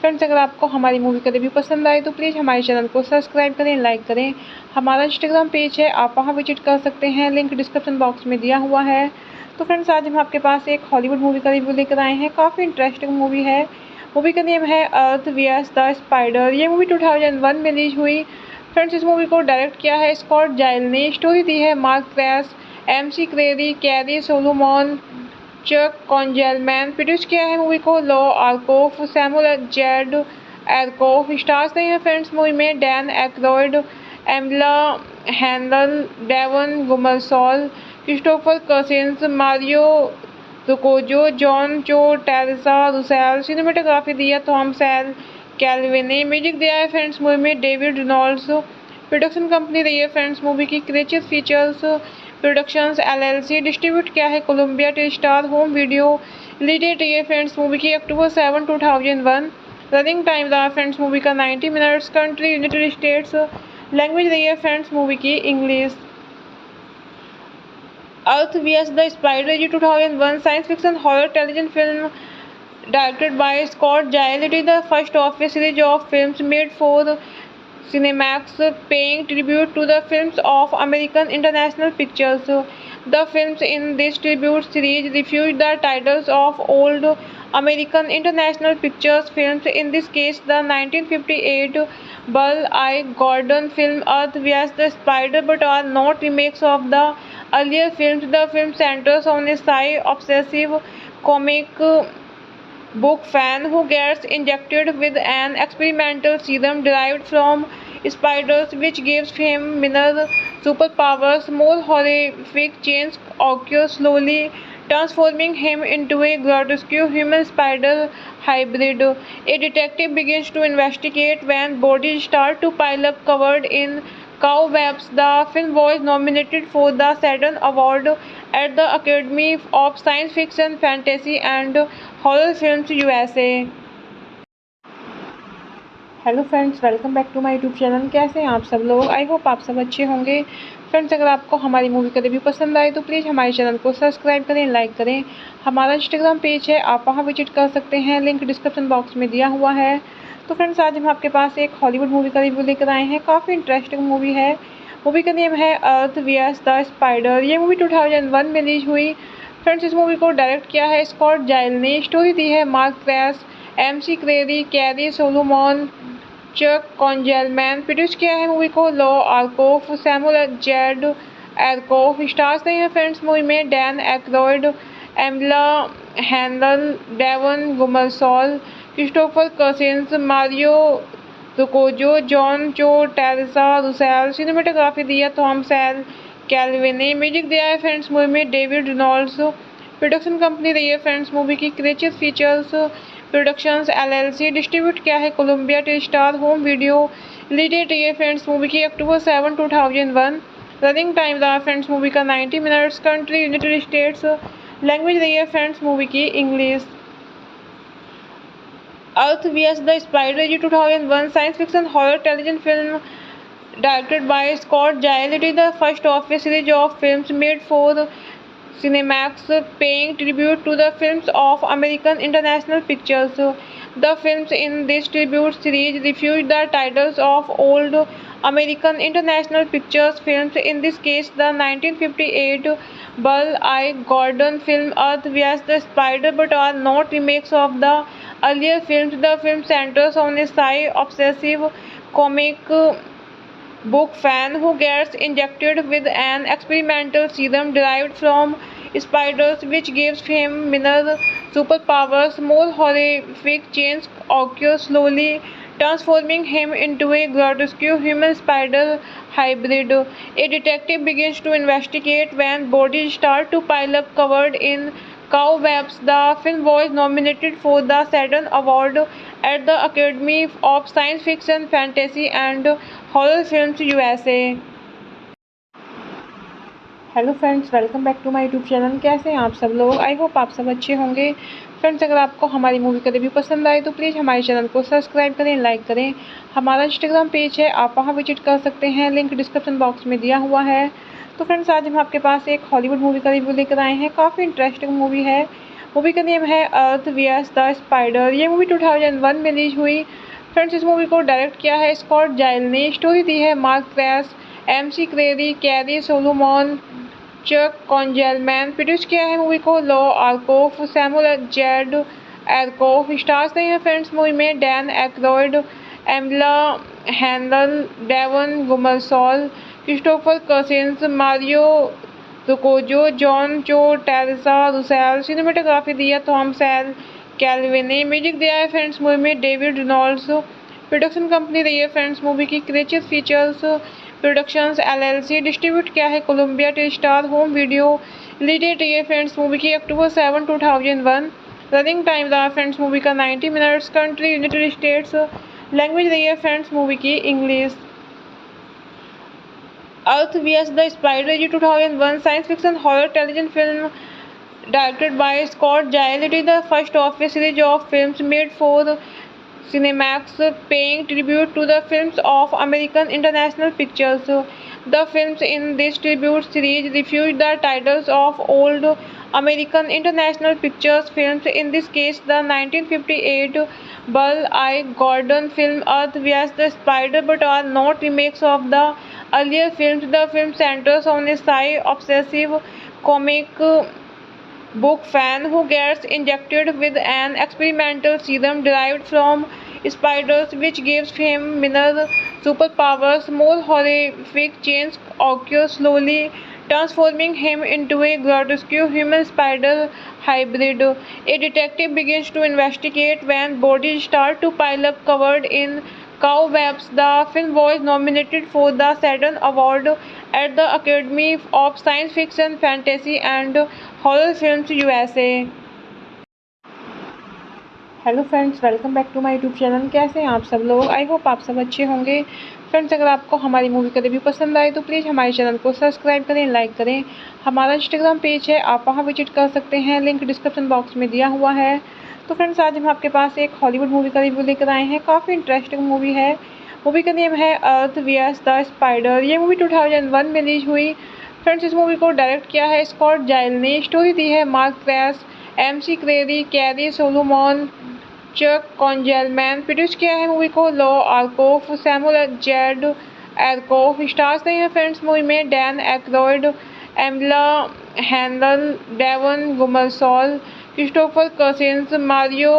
Friends, अगर आपको हमारी मूवी का रिव्यू पसंद आए तो प्लीज़ हमारे चैनल को सब्सक्राइब करें, लाइक करें। हमारा इंस्टाग्राम पेज है, आप वहां विजिट कर सकते हैं, लिंक डिस्क्रिप्शन बॉक्स में दिया हुआ है। तो फ्रेंड्स, आज हम आपके पास एक हॉलीवुड मूवी का रिव्यू लेकर आए हैं। काफ़ी इंटरेस्टिंग मूवी है। मूवी का नेम है अर्थ वीएस द स्पाइडर। ये मूवी 2001 में रिलीज हुई। फ्रेंड्स, इस मूवी को डायरेक्ट किया है स्कॉट जाइल ने। स्टोरी दी है Mark Kress, MC Kreeri, carry Solomon, Chuck Konzelman. Produce किया है मूवी को Lou Arkoff, Samuel Z Arkoff. Stars नहीं है फ्रेंड्स मूवी में Dan Aykroyd, Amelia Heinle, Devon Gummersall, Christopher Cousins, Mario रुकोजो, John Cho, Teresa Russell. Cinematography दी है Thom Sal Calvin ने। Music दिया है फ्रेंड्स मूवी में डेविड रेनॉल्ड्स। प्रोडक्शन कंपनी रही है फ्रेंड्स मूवी की creature features productions LLC। Distribute किया है Columbia टेलीस्टार home video. Release date रही है फ्रेंड्स मूवी की अक्टूबर 7, 2001। रनिंग टाइम रहा फ्रेंड्स मूवी का 90 minutes. Country United states. Language रही है फ्रेंड्स मूवी की English. Earth VS the spider ये 2001 science fiction horror television film directed by Scott Giles. It is the first of a series of films made for Cinemax, paying tribute to the films of American International Pictures. The films in this tribute series refuse the titles of old American International Pictures films, in this case the 1958 Burl I. Gordon film Earth vs. the Spider, but are not remakes of the earlier films. The film centers on a sci-obsessive comic book fan who gets injected with an experimental serum derived from spiders, which gives him minor superpowers. More horrific changes occur, slowly transforming him into a grotesque human-spider hybrid. A detective begins to investigate when bodies start to pile up covered in cobwebs. The film was nominated for the Saturn Award at the Academy of Science Fiction, Fantasy and Horror Films USA। Hello friends, welcome back to my YouTube channel. कैसे हैं आप सब लोग? I hope आप सब अच्छे होंगे। Friends, अगर आपको हमारी मूवी का रिव्यू पसंद आए तो प्लीज़ हमारे चैनल को सब्सक्राइब करें, लाइक करें। हमारा इंस्टाग्राम पेज है, आप वहां विजिट कर सकते हैं, लिंक डिस्क्रिप्शन बॉक्स में दिया हुआ है। तो फ्रेंड्स, आज हम आपके पास एक हॉलीवुड मूवी का रिव्यू लेकर आए हैं। काफ़ी इंटरेस्टिंग मूवी है। मूवी का नेम है अर्थ वीएस द स्पाइडर। ये मूवी 2001 में रिलीज हुई। फ्रेंड्स, इस मूवी को डायरेक्ट किया है स्कॉट जाइल ने। स्टोरी दी है Mark Kress, MC Kreeri, carry Solomon, Chuck Konzelman. Produce किया है मूवी को Lou Arkoff, Samuel Z Arkoff. Stars नहीं है फ्रेंड्स मूवी में Dan Aykroyd, Amelia Heinle, Devon Gummersall, Christopher Cousins, Mario रुकोजो, John Cho, Teresa Russell. Cinematography दी है Thom Sal Calvin ने। Music दिया है फ्रेंड्स मूवी में डेविड रेनॉल्ड्स। प्रोडक्शन कंपनी रही है फ्रेंड्स मूवी की creature features productions LLC। Distribute किया है Columbia टेलीस्टार home video. Release date रही है फ्रेंड्स मूवी की अक्टूबर 7, 2001। रनिंग टाइम रहा फ्रेंड्स मूवी का 90 minutes. Country United states. Language रही है फ्रेंड्स मूवी की English. Earth VS the spider ये 2001 science fiction horror television film directed by Scott Giles. It is the first of a series of films made for Cinemax, paying tribute to the films of American International Pictures. The films in this tribute series refuse the titles of old American International Pictures films, in this case the 1958 Burl I. Gordon film Earth vs. the Spider, but are not remakes of the earlier films. The film centers on a sci-obsessive comic book fan who gets injected with an experimental serum derived from spiders, which gives him minor superpowers. More horrific changes occur, slowly transforming him into a grotesque human-spider hybrid. A detective begins to investigate when bodies start to pile up covered in cobwebs. The film was nominated for the Saturn Award at the Academy of Science Fiction, Fantasy and Horror Films USA। Hello friends, welcome back to my YouTube channel. कैसे हैं आप सब लोग? I hope आप सब अच्छे होंगे। Friends अगर आपको हमारी मूवी का रिव्यू पसंद आए तो प्लीज़ हमारे चैनल को सब्सक्राइब करें, लाइक करें। हमारा इंस्टाग्राम पेज है, आप वहां विजिट कर सकते हैं, लिंक डिस्क्रिप्शन बॉक्स में दिया हुआ है। तो फ्रेंड्स आज हम आपके पास एक हॉलीवुड मूवी का रिव्यू लेकर आए हैं। काफ़ी इंटरेस्टिंग मूवी है। मूवी का नेम है अर्थ वीएस द स्पाइडर। ये मूवी 2001 में रिलीज हुई। फ्रेंड्स इस मूवी को डायरेक्ट किया है स्कॉट जाइल ने। स्टोरी दी है Mark Kress, MC Kreeri, carry Solomon, Chuck Konzelman. Produce किया है मूवी को Lou Arkoff, Samuel Z Arkoff. Stars नहीं है फ्रेंड्स मूवी में Dan Aykroyd, Amelia Heinle, Devon Gummersall, Christopher Cousins, Mario रुकोजो, John Cho, Teresa Russell. Cinematography दी है Thom Sal Calvin ने। Music दिया है फ्रेंड्स मूवी में डेविड रेनॉल्ड्स। प्रोडक्शन कंपनी रही है फ्रेंड्स मूवी की creature features productions LLC. Distribute किया है Columbia टेलीस्टार home video. Release date रही है फ्रेंड्स मूवी की अक्टूबर 7, 2001। रनिंग टाइम रहा फ्रेंड्स मूवी का 90 minutes. Country United states. Language रही है फ्रेंड्स मूवी की English. Earth VS the spider ये 2001 science fiction horror television film directed by Scott Gile. It is the first of a series of films made for Cinemax, paying tribute to the films of American International Pictures. The films in this tribute series refuse the titles of old American International Pictures films, in this case the 1958 Burl I. Gordon film Earth vs. the Spider, but are not remakes of the earlier films. The film centers on a sci-obsessive comic book fan who gets injected with an experimental serum derived from spiders, which gives him minor superpowers. More horrific changes occur, slowly transforming him into a grotesque human spider hybrid. A detective begins to investigate when bodies start to pile up covered in cobwebs. The film was nominated for the Saturn Award at the Academy of Science Fiction, Fantasy and horror films USA. Hello friends, welcome back to my YouTube channel. कैसे हैं आप सब लोग? I hope आप सब अच्छे होंगे। Friends अगर आपको हमारी मूवी का रिव्यू पसंद आए तो प्लीज़ हमारे चैनल को सब्सक्राइब करें, लाइक करें। हमारा इंस्टाग्राम पेज है, आप वहां विजिट कर सकते हैं, लिंक डिस्क्रिप्शन बॉक्स में दिया हुआ है। तो फ्रेंड्स आज हम आपके पास एक हॉलीवुड मूवी का रिव्यू लेकर आए हैं। काफ़ी इंटरेस्टिंग मूवी है। मूवी का नेम है अर्थ वीएस द स्पाइडर। ये मूवी 2001 में रिलीज हुई। फ्रेंड्स इस मूवी को डायरेक्ट किया है स्कॉट जाइल ने। स्टोरी दी है Mark Kress, MC Kreeri, carry Solomon, Chuck Konzelman. Produce किया है मूवी को Lou Arkoff, Samuel Z Arkoff. Stars नहीं है फ्रेंड्स मूवी में Dan Aykroyd, Amelia Heinle, Devon Gummersall, Christopher Cousins, Mario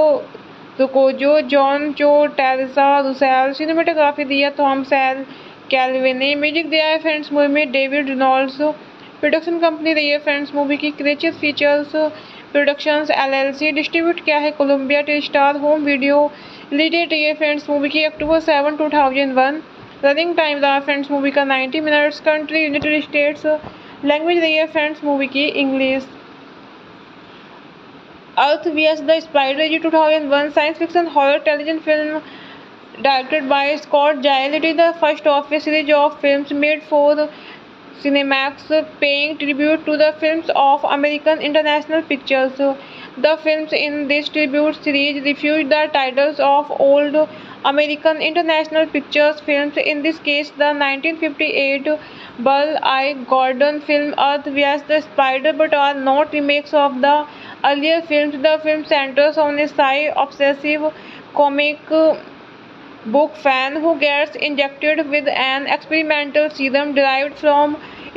रुकोजो, John Cho, Teresa Russell. Cinematography दी है Thom Sal Calvin ने। Music दिया है फ्रेंड्स मूवी में डेविड रेनॉल्ड्स। प्रोडक्शन कंपनी रही है फ्रेंड्स मूवी की creature features productions LLC. Distribute किया है Columbia टेलीस्टार home video. Release date रही है फ्रेंड्स मूवी की अक्टूबर 7, 2001। रनिंग टाइम रहा फ्रेंड्स मूवी का 90 minutes. Country United states. Language रही है फ्रेंड्स मूवी की English. Earth VS the spider ये 2001 science fiction horror television film directed by Scott Gile. It is the first of a series of films made for Cinemax, paying tribute to the films of American International Pictures. The films in this tribute series refuse the titles of old American International Pictures films, in this case the 1958 Burl I. Gordon film Earth vs. the Spider, but are not remakes of the earlier films. The film centers on a sci-obsessive comic book fan who gets injected with an experimental serum derived from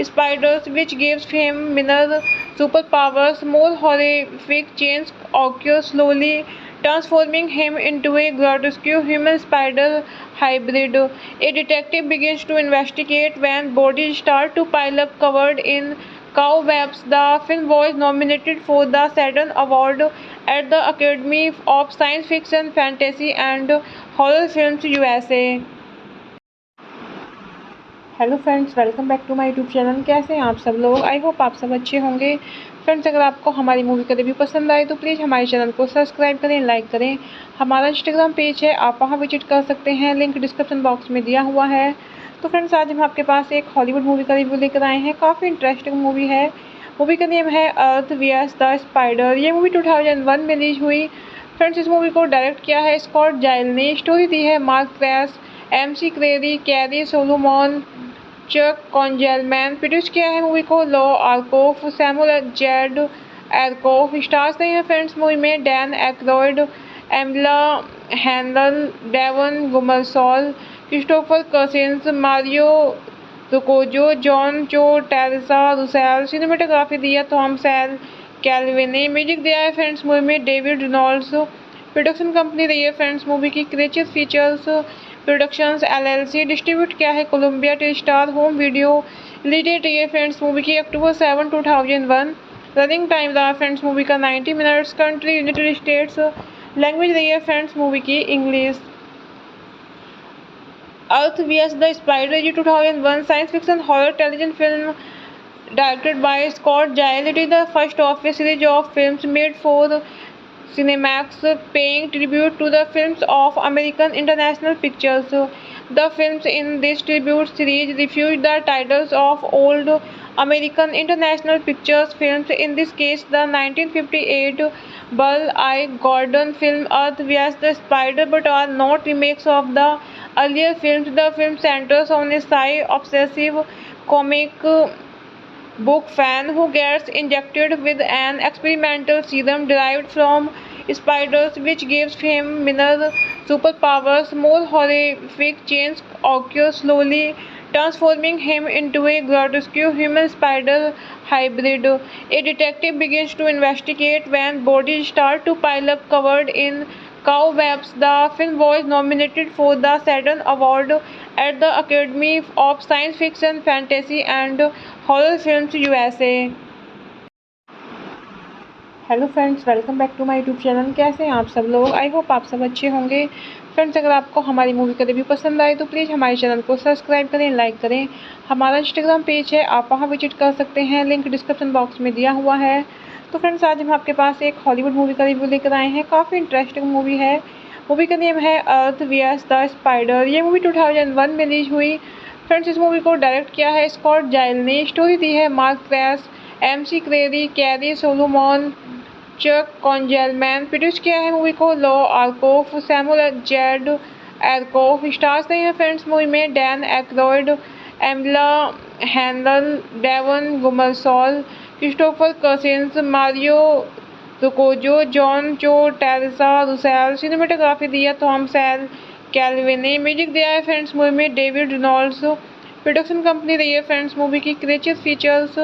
spiders, which gives him minor superpowers. More horrific changes occur, slowly transforming him into a grotesque human spider hybrid. A detective begins to investigate when bodies start to pile up covered in cobwebs. The film was nominated for the Saturn Award at the Academy of Science Fiction, Fantasy and horror films USA. Hello friends, welcome back to my YouTube channel. कैसे हैं आप सब लोग? I hope आप सब अच्छे होंगे। Friends अगर आपको हमारी मूवी का रिव्यू पसंद आए तो प्लीज़ हमारे चैनल को सब्सक्राइब करें, लाइक करें। हमारा इंस्टाग्राम पेज है, आप वहां विजिट कर सकते हैं, लिंक डिस्क्रिप्शन बॉक्स में दिया हुआ है। तो फ्रेंड्स आज हम आपके पास एक हॉलीवुड मूवी का रिव्यू लेकर आए हैं। काफ़ी इंटरेस्टिंग मूवी है। मूवी का नेम है अर्थ वीएस द स्पाइडर। ये मूवी 2001 में रिलीज हुई। फ्रेंड्स, इस मूवी को डायरेक्ट किया है स्कॉट जाइल ने। स्टोरी दी है Mark Kress, MC Kreeri, carry Solomon, Chuck Konzelman. Produce किया है मूवी को Lou Arkoff, Samuel Z Arkoff. Stars नहीं है फ्रेंड्स मूवी में Dan Aykroyd, एमिला handle, Devon Gummersall, Christopher Cousins, Mario रुकोजो, John Cho, Teresa Russell. Cinematography दी है थॉम सैल कैल्विन ने। Music दिया है फ्रेंड्स मूवी में डेविड रेनॉल्ड्स। प्रोडक्शन कंपनी रही है फ्रेंड्स मूवी की creature features productions LLC. Distribute किया है Columbia टेलीस्टार home video. Release date रही है फ्रेंड्स मूवी की अक्टूबर 7, 2001। रनिंग टाइम रहा फ्रेंड्स मूवी का 90 minutes. Country United states. Language रही है फ्रेंड्स मूवी की English. Earth VS the spider ये 2001 science fiction horror television film directed by Scott Gile. It is the first of a series of films made for Cinemax, paying tribute to the films of American International Pictures. The films in this tribute series refuse the titles of old American International Pictures films, in this case the 1958 Burl I. Gordon film Earth vs. the Spider, but are not remakes of the earlier films. The film centers on a sci-obsessive comic book fan who gets injected with an experimental serum derived from spiders, which gives him minor superpowers. More horrific changes occur, slowly transforming him into a grotesque human-spider hybrid. A detective begins to investigate when bodies start to pile up covered in cobwebs. The film was nominated for the Saturn Award at the Academy of Science Fiction, Fantasy and Horror Films USA। Hello friends, welcome back to my YouTube channel. कैसे हैं आप सब लोग? I hope आप सब अच्छे होंगे। Friends, अगर आपको हमारी मूवी का रिव्यू पसंद आए तो प्लीज़ हमारे चैनल को सब्सक्राइब करें, लाइक करें। हमारा इंस्टाग्राम पेज है, आप वहां विजिट कर सकते हैं, लिंक डिस्क्रिप्शन बॉक्स में दिया हुआ है। तो फ्रेंड्स, आज हम आपके पास एक हॉलीवुड मूवी का रिव्यू लेकर आए हैं। काफ़ी इंटरेस्टिंग मूवी है। मूवी का नेम है अर्थ वीएस द स्पाइडर। ये मूवी 2001 में रिलीज हुई। फ्रेंड्स, इस मूवी को डायरेक्ट किया है स्कॉट जाइल ने। स्टोरी दी है Mark Kress, MC Kreeri, carry Solomon, Chuck Konzelman. Produce किया है मूवी को Lou Arkoff, Samuel Z Arkoff. Stars नहीं है फ्रेंड्स मूवी में Dan Aykroyd, एमिला handle, Devon Gummersall, Christopher Cousins, Mario रुकोजो, John Cho, Teresa Russell. Cinematography दी है थॉम सैल कैल्विन ने। Music दिया है फ्रेंड्स मूवी में डेविड रेनॉल्ड्स। प्रोडक्शन कंपनी रही है फ्रेंड्स मूवी की creature features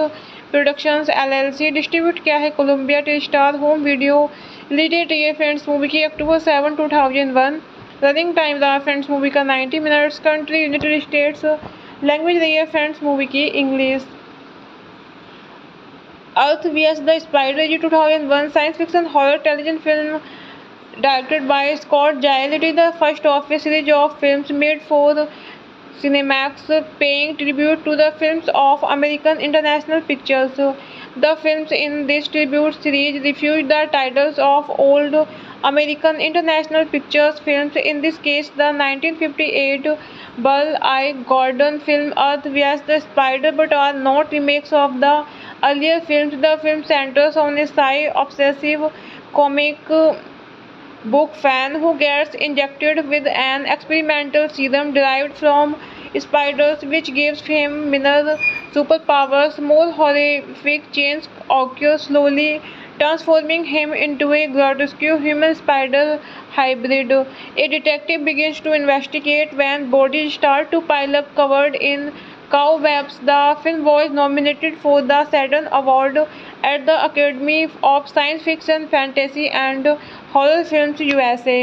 productions LLC. Distribute किया है Columbia टेलीस्टार home video. Release date रही है फ्रेंड्स मूवी की अक्टूबर 7, 2001। रनिंग टाइम रहा फ्रेंड्स मूवी का 90 minutes. Country United states. Language रही है फ्रेंड्स मूवी की English. Earth VS the spider ये 2001 science fiction horror television film directed by Scott Gile. It is the first of a series of films made for Cinemax, paying tribute to the films of American International Pictures. The films in this tribute series refuse the titles of old American International Pictures films, in this case the 1958 Burl I. Gordon film Earth vs. the Spider, but are not remakes of the earlier films. The film centers on a sci-obsessive comic book fan who gets injected with an experimental serum derived from spiders, which gives him minor superpowers. More horrific changes occur, slowly transforming him into a grotesque human-spider hybrid. A detective begins to investigate when bodies start to pile up covered in cobwebs. The film was nominated for the Saturn Award at the Academy of Science Fiction, Fantasy and Horror Films USA।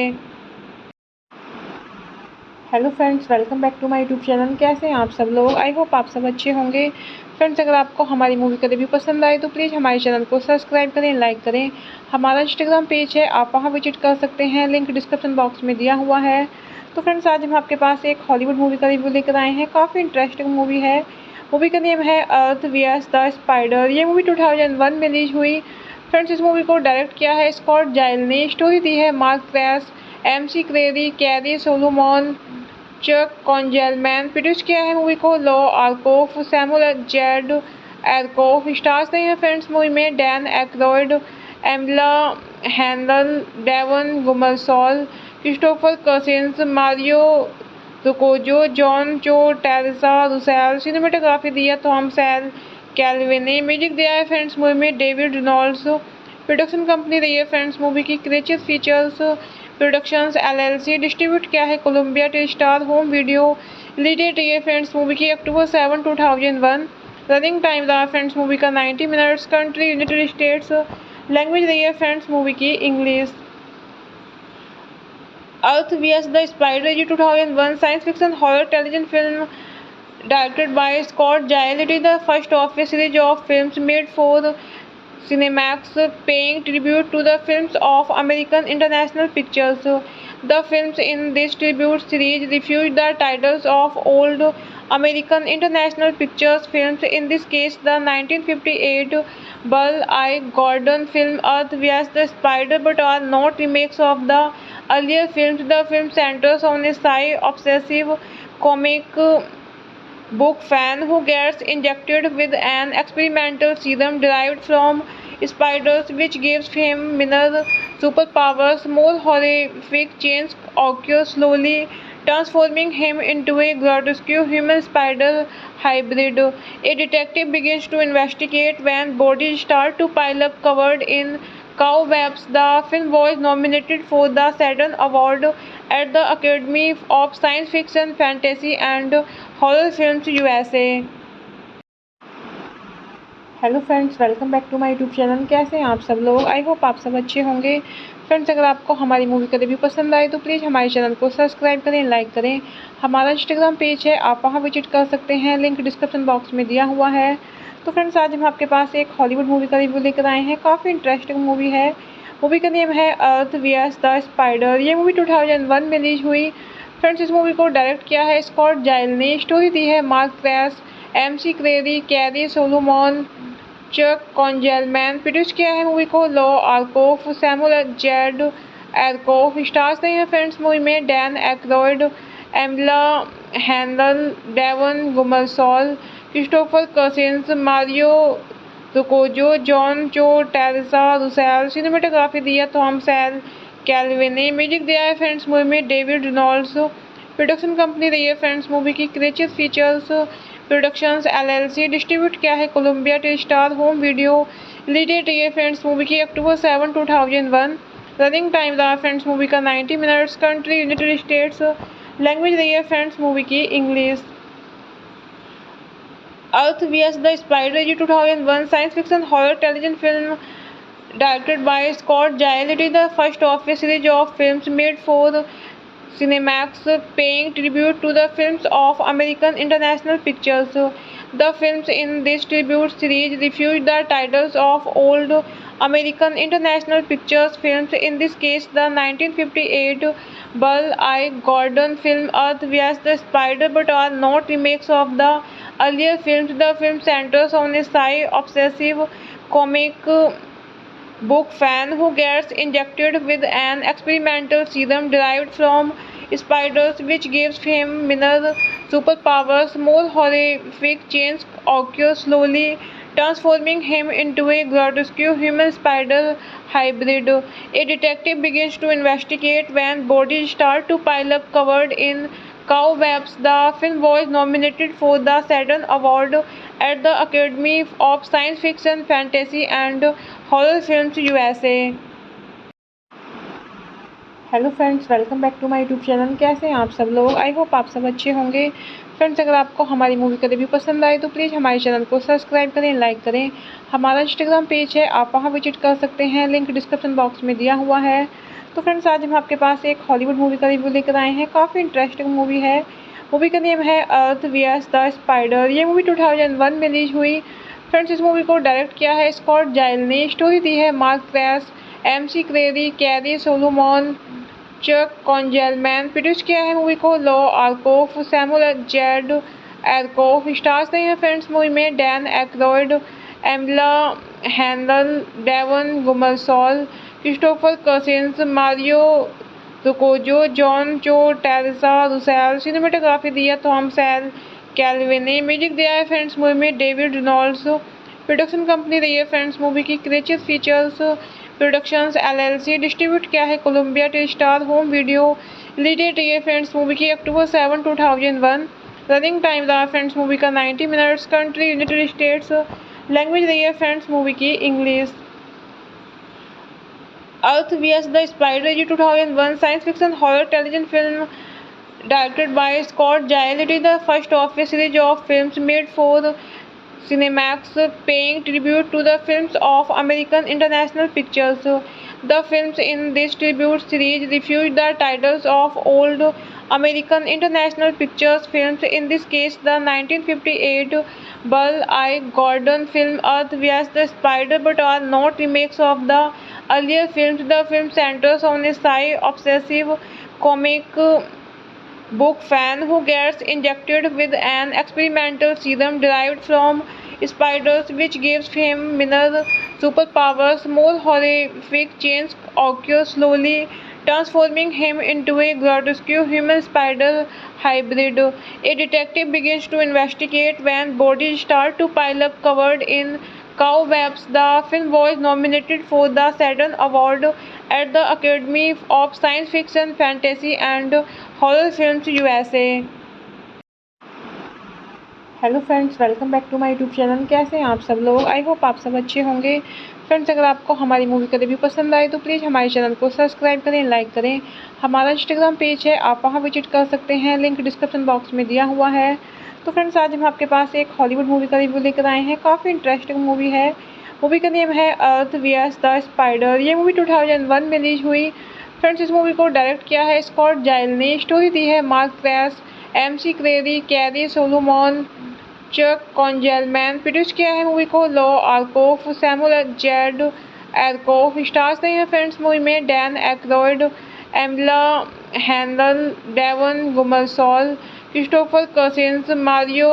Hello friends, welcome back to my YouTube channel. कैसे हैं आप सब लोग? I hope आप सब अच्छे होंगे। Friends, अगर आपको हमारी मूवी का रिव्यू पसंद आए तो प्लीज़ हमारे चैनल को सब्सक्राइब करें, लाइक करें। हमारा इंस्टाग्राम पेज है, आप वहां विजिट कर सकते हैं, लिंक डिस्क्रिप्शन बॉक्स में दिया हुआ है। तो फ्रेंड्स, आज हम आपके पास एक हॉलीवुड मूवी का रिव्यू लेकर आए हैं। काफ़ी इंटरेस्टिंग मूवी है। मूवी का नेम है अर्थ वीएस द स्पाइडर। ये मूवी 2001 में रिलीज हुई। फ्रेंड्स, इस मूवी को डायरेक्ट किया है स्कॉट जाइल ने। स्टोरी दी है Mark Kress, MC Kreeri, carry Solomon, Chuck Konzelman. Produce किया है मूवी को Lou Arkoff, Samuel Z Arkoff. Stars नहीं है फ्रेंड्स मूवी में Dan Aykroyd, एमिला handle, Devon Gummersall, Christopher Cousins, Mario रुकोजो, John Cho, Teresa Russell. Cinematography दी है थॉम सैल कैल्विन ने। Music दिया है फ्रेंड्स मूवी में डेविड रेनॉल्ड्स। प्रोडक्शन कंपनी रही है फ्रेंड्स मूवी की creature features productions LLC। Distribute किया है Columbia टेलीस्टार home video. Release date रही है फ्रेंड्स मूवी की अक्टूबर 7, 2001। रनिंग टाइम रहा फ्रेंड्स मूवी का 90 minutes. Country United states. Language रही है फ्रेंड्स मूवी की English. Earth vs the spider ये 2001 science fiction horror television film directed by Scott Giles. It is the first of a series of films made for Cinemax, paying tribute to the films of American International Pictures. The films in this tribute series refuse the titles of old American International Pictures films, in this case the 1958 Burl I. Gordon film Earth vs. the Spider, but are not remakes of the earlier films. The film centers on a sci-obsessive comic book fan who gets injected with an experimental serum derived from spiders, which gives him minor superpowers. More horrific changes occur, slowly transforming him into a grotesque human spider hybrid. A detective begins to investigate when bodies start to pile up covered in cobwebs. The film was nominated for the Saturn Award at the Academy of Science Fiction, Fantasy and horror films USA। Hello friends, welcome back to my YouTube channel. कैसे हैं आप सब लोग? I hope आप सब अच्छे होंगे। Friends, अगर आपको हमारी मूवी का रिव्यू पसंद आए तो प्लीज़ हमारे चैनल को सब्सक्राइब करें, लाइक करें। हमारा इंस्टाग्राम पेज है, आप वहां विजिट कर सकते हैं, लिंक डिस्क्रिप्शन बॉक्स में दिया हुआ है। तो फ्रेंड्स, आज हम आपके पास एक हॉलीवुड मूवी का रिव्यू लेकर आए हैं। काफ़ी इंटरेस्टिंग मूवी है। मूवी का नेम है अर्थ vs द स्पाइडर। ये मूवी 2001 में रिलीज हुई। फ्रेंड्स, इस मूवी को डायरेक्ट किया है स्कॉट जाइल ने। स्टोरी दी है Mark Kress, MC Kreeri, carry Solomon, Chuck Konzelman. Produce किया है मूवी को Lou Arkoff, Samuel Z Arkoff. Stars नहीं है फ्रेंड्स मूवी में Dan Aykroyd, एमिला handle, Devon Gummersall, Christopher Cousins, Mario रुकोजो, John Cho, Teresa Russell. Cinematography दी है थॉम सैल कैल्विन ने। Music दिया है फ्रेंड्स मूवी में डेविड रेनॉल्ड्स। प्रोडक्शन कंपनी रही है फ्रेंड्स मूवी की creature features productions LLC। Distribute किया है Columbia टेलीस्टार home video. Release date रही है फ्रेंड्स मूवी की अक्टूबर 7, 2001। रनिंग टाइम रहा फ्रेंड्स मूवी का 90 minutes. Country United states. Language रही है फ्रेंड्स मूवी की English. Earth vs the spider ये 2001 science fiction horror television film directed by Scott Giles. It is the first of a series of films made for Cinemax, paying tribute to the films of American International Pictures. The films in this tribute series refuse the titles of old American International Pictures films, in this case the 1958 Burl I. Gordon film Earth vs. the Spider, but are not remakes of the earlier films. The film centers on a sci-obsessive comic book fan who gets injected with an experimental serum derived from spiders, which gives him minor superpowers. More horrific changes occur, slowly transforming him into a grotesque human spider hybrid. A detective begins to investigate when bodies start to pile up covered in cobwebs. The film was nominated for the Saturn Award at the Academy of Science Fiction, Fantasy and horror films USA। Hello friends, welcome back to my YouTube channel. कैसे हैं आप सब लोग? I hope आप सब अच्छे होंगे। Friends, अगर आपको हमारी मूवी का रिव्यू पसंद आए तो प्लीज़ हमारे चैनल को सब्सक्राइब करें, लाइक करें। हमारा इंस्टाग्राम पेज है, आप वहां विजिट कर सकते हैं, लिंक डिस्क्रिप्शन बॉक्स में दिया हुआ है। तो फ्रेंड्स, आज हम आपके पास एक हॉलीवुड मूवी का रिव्यू लेकर आए हैं। काफ़ी इंटरेस्टिंग मूवी है। मूवी का नेम है अर्थ vs द स्पाइडर। ये मूवी 2001 में रिलीज हुई। फ्रेंड्स, इस मूवी को डायरेक्ट किया है स्कॉट जाइल ने। स्टोरी दी है Mark Kress, MC Kreeri, carry Solomon, Chuck Konzelman. Produce किया है मूवी को Lou Arkoff, Samuel Z Arkoff. Stars नहीं है फ्रेंड्स मूवी में Dan Aykroyd, एमिला handle, Devon Gummersall, Christopher Cousins, Mario रुकोजो, John Cho, Teresa Russell. Cinematography दी है थॉम सैल कैल्विन ने। Music दिया है फ्रेंड्स मूवी में डेविड रेनॉल्ड्स। प्रोडक्शन कंपनी रही है फ्रेंड्स मूवी की creature features productions LLC। Distribute किया है Columbia टेलीस्टार home video. Release date रही है फ्रेंड्स मूवी की अक्टूबर 7, 2001। रनिंग टाइम रहा फ्रेंड्स मूवी का 90 minutes. Country United states. Language रही है फ्रेंड्स मूवी की English. Earth vs the spider ये 2001 science fiction horror television film directed by Scott Giles. It is the first of a series of films made for Cinemax, paying tribute to the films of American International Pictures. The films in this tribute series refuse the titles of old American International Pictures films, in this case the 1958 Burl I. Gordon film Earth vs the Spider, but are not remakes of the earlier films. The film centers on a sci-obsessive comic book fan who gets injected with an experimental serum derived from spiders, which gives him minor superpowers. More horrific changes occur, slowly transforming him into a grotesque human spider hybrid. A detective begins to investigate when bodies start to pile up covered in cobwebs. The film was nominated for the Saturn Award at the Academy of Science Fiction, Fantasy and horror films USA। Hello friends, welcome back to my YouTube channel. कैसे हैं आप सब लोग? I hope आप सब अच्छे होंगे। Friends, अगर आपको हमारी मूवी का रिव्यू पसंद आए तो प्लीज़ हमारे चैनल को सब्सक्राइब करें, लाइक करें। हमारा इंस्टाग्राम पेज है, आप वहां विजिट कर सकते हैं, लिंक डिस्क्रिप्शन बॉक्स में दिया हुआ है। तो फ्रेंड्स, आज हम आपके पास एक हॉलीवुड मूवी का रिव्यू लेकर आए हैं। काफ़ी इंटरेस्टिंग मूवी है। मूवी का नेम है अर्थ vs द स्पाइडर। ये मूवी 2001 में रिलीज हुई। फ्रेंड्स, इस मूवी को डायरेक्ट किया है स्कॉट जाइल ने। स्टोरी दी है Mark Kress, MC Kreeri, carry Solomon, Chuck Konzelman. Produce किया है मूवी को Lou Arkoff, Samuel Z Arkoff. Stars नहीं है फ्रेंड्स मूवी में Dan Aykroyd, एमिला handle, Devon Gummersall, Christopher Cousins, Mario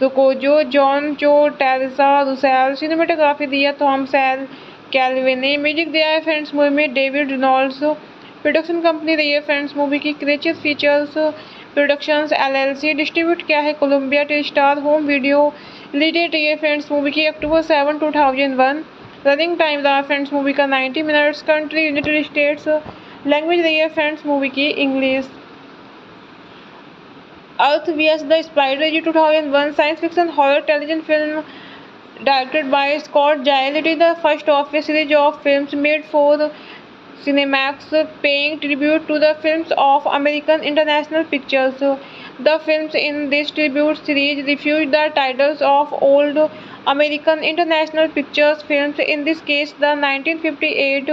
रुकोजो, John Cho, Teresa Russell. Cinematography दी है थॉम सैल कैल्विन ने। Music दिया है फ्रेंड्स मूवी में डेविड रेनॉल्ड्स। प्रोडक्शन कंपनी रही है फ्रेंड्स मूवी की creature features productions LLC। Distribute किया है Columbia टेलीस्टार home video. Release date रही है फ्रेंड्स मूवी की अक्टूबर 7, 2001। रनिंग टाइम रहा फ्रेंड्स मूवी का 90 minutes. Country United states. Language रही है फ्रेंड्स मूवी की English. Earth vs the spider ये 2001 science fiction horror television film directed by Scott Giles. It is the first of a series of films made for Cinemax, paying tribute to the films of American International Pictures. The films in this tribute series refuse the titles of old American International Pictures films, in this case the 1958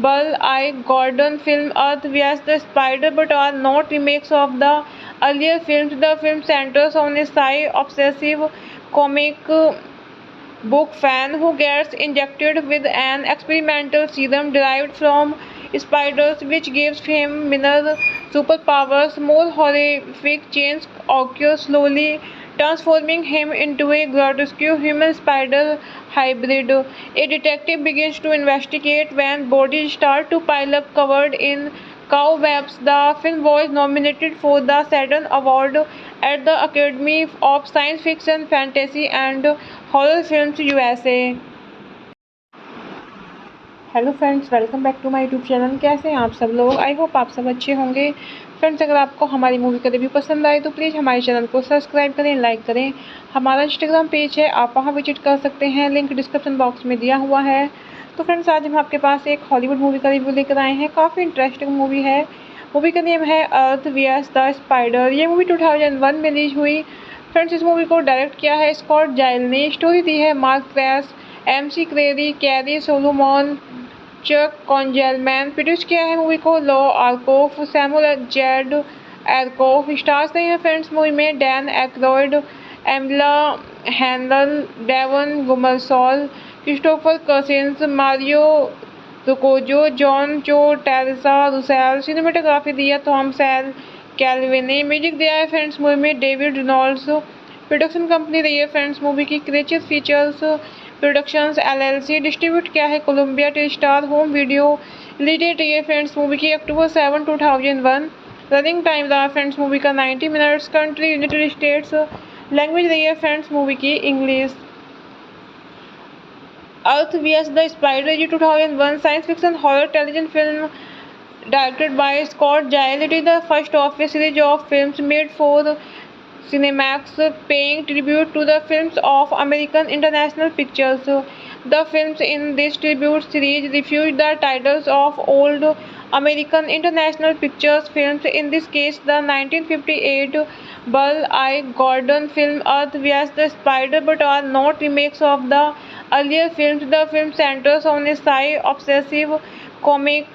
Burl I. Gordon film Earth vs the Spider, but are not remakes of the earlier films. The film centers on a sci-obsessive comic book fan who gets injected with an experimental serum derived from spiders, which gives him minor superpowers. More horrific changes occur, slowly transforming him into a grotesque human spider hybrid. A detective begins to investigate when bodies start to pile up covered in cobwebs. The film was nominated for the Saturn Award at the Academy of Science Fiction, Fantasy and horror films USA। Hello friends, welcome back to my YouTube channel. कैसे हैं आप सब लोग? I hope आप सब अच्छे होंगे। Friends, अगर आपको हमारी मूवी का रिव्यू पसंद आए तो प्लीज़ हमारे चैनल को सब्सक्राइब करें, लाइक करें। हमारा इंस्टाग्राम पेज है, आप वहां विजिट कर सकते हैं, लिंक डिस्क्रिप्शन बॉक्स में दिया हुआ है। तो फ्रेंड्स, आज हम आपके पास एक हॉलीवुड मूवी का रिव्यू लेकर आए हैं। काफ़ी इंटरेस्टिंग मूवी है। मूवी का नेम है अर्थ vs द स्पाइडर। ये मूवी 2001 में रिलीज हुई। फ्रेंड्स, इस मूवी को डायरेक्ट किया है स्कॉट जाइल ने। स्टोरी दी है Mark Kress, MC Kreeri, carry Solomon, Chuck Konzelman. Produce किया है मूवी को Lou Arkoff, Samuel Z Arkoff. Stars नहीं है फ्रेंड्स मूवी में Dan Aykroyd, एमिला handle, Devon Gummersall, Christopher Cousins, Mario रुकोजो, John Cho, Teresa Russell. Cinematography दी है थॉम सैल कैल्विन ने। Music दिया है फ्रेंड्स मूवी में डेविड रेनॉल्ड्स। प्रोडक्शन कंपनी रही है फ्रेंड्स मूवी की creature features productions LLC। Distribute किया है Columbia टेलीस्टार home video. Release date रही है फ्रेंड्स मूवी की अक्टूबर 7, 2001। रनिंग टाइम रहा फ्रेंड्स मूवी का 90 minutes. Country United states. Language रही है फ्रेंड्स मूवी की English. Earth vs. the Spider is a 2001 science fiction horror television film directed by Scott Giles. It is the first of a series of films made for Cinemax, paying tribute to the films of American International Pictures. The films in this tribute series refuse the titles of old American International Pictures films, in this case the 1958 Bull I. Gordon film Earth vs. the Spider, but are not remakes of the earlier films. The film centers on a sci-obsessive comic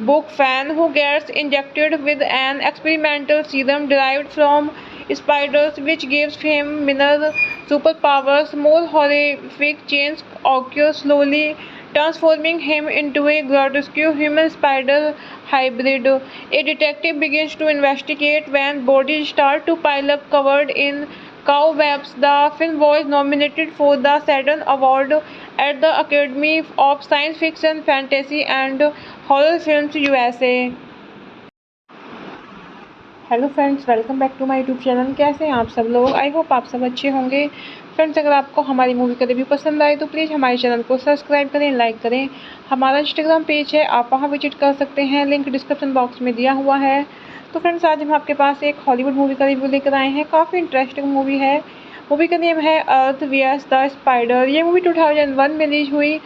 book fan who gets injected with an experimental serum derived from spiders, which gives him minor superpowers. More horrific changes occur, slowly transforming him into a grotesque human spider hybrid. A detective begins to investigate when bodies start to pile up covered in cobwebs. The film was nominated for the Saturn Award at the Academy of Science Fiction, Fantasy and Horror Films USA। Hello friends, welcome back to my YouTube channel. कैसे हैं आप सब लोग? I hope आप सब अच्छे होंगे। Friends, अगर आपको हमारी मूवी का रिव्यू पसंद आए तो प्लीज़ हमारे चैनल को सब्सक्राइब करें, लाइक करें। हमारा इंस्टाग्राम पेज है, आप वहां विजिट कर सकते हैं, लिंक डिस्क्रिप्शन बॉक्स में दिया हुआ है। तो फ्रेंड्स, आज हम आपके पास एक हॉलीवुड मूवी का रिव्यू लेकर आए हैं। काफ़ी इंटरेस्टिंग मूवी है। मूवी का नेम है अर्थ vs. The spider. ये मूवी 2001 में रिलीज हुई।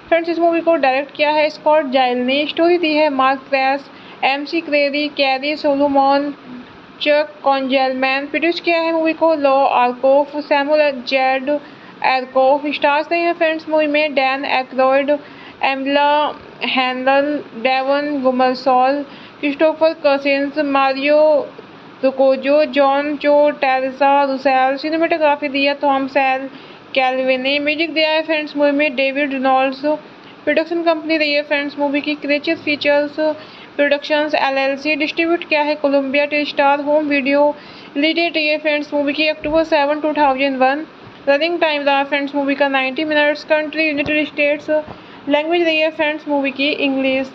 फ्रेंड्स, इस मूवी को डायरेक्ट किया है स्कॉट जाइल ने। स्टोरी दी है Mark Kress, MC Kreeri, carry Solomon, Chuck Konzelman. Produce किया है मूवी को Lou Arkoff, Samuel Z Arkoff. Stars नहीं है फ्रेंड्स मूवी में Dan Aykroyd, एमिला handle, Devon Gummersall, Christopher Cousins, Mario रुकोजो, John Cho, Teresa Russell. Cinematography दी है थॉम सैल कैल्विन ने। Music दिया है फ्रेंड्स मूवी में डेविड रेनॉल्ड्स। प्रोडक्शन कंपनी रही है फ्रेंड्स मूवी की creature features productions LLC। Distribute किया है Columbia टेलीस्टार home video. Release date रही है फ्रेंड्स मूवी की अक्टूबर 7, 2001। रनिंग टाइम रहा फ्रेंड्स मूवी का 90 minutes. Country United states. Language रही है फ्रेंड्स मूवी की English.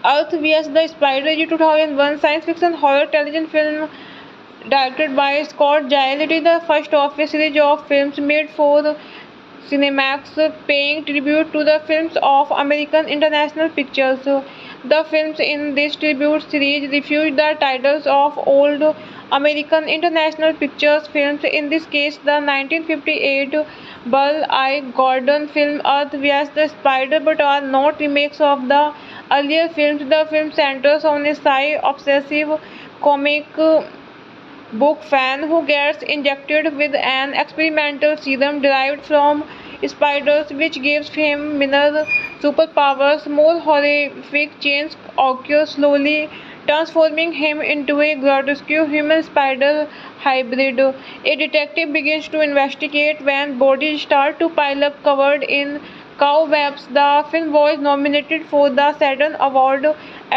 Earth vs. the Spider is a 2001 science fiction horror television film directed by Scott Giles. It is the first of a series of films made for Cinemax, paying tribute to the films of American International Pictures. The films in this tribute series refuse the titles of old American International Pictures films, in this case the 1958 Bull I. Gordon film Earth vs. the Spider, but are not remakes of the earlier films. The film centers on a sci-obsessive comic book fan who gets injected with an experimental serum derived from spiders, which gives him minor superpowers. More horrific changes occur, slowly transforming him into a grotesque human spider hybrid. A detective begins to investigate when bodies start to pile up covered in cobwebs. The film was nominated for the Saturn Award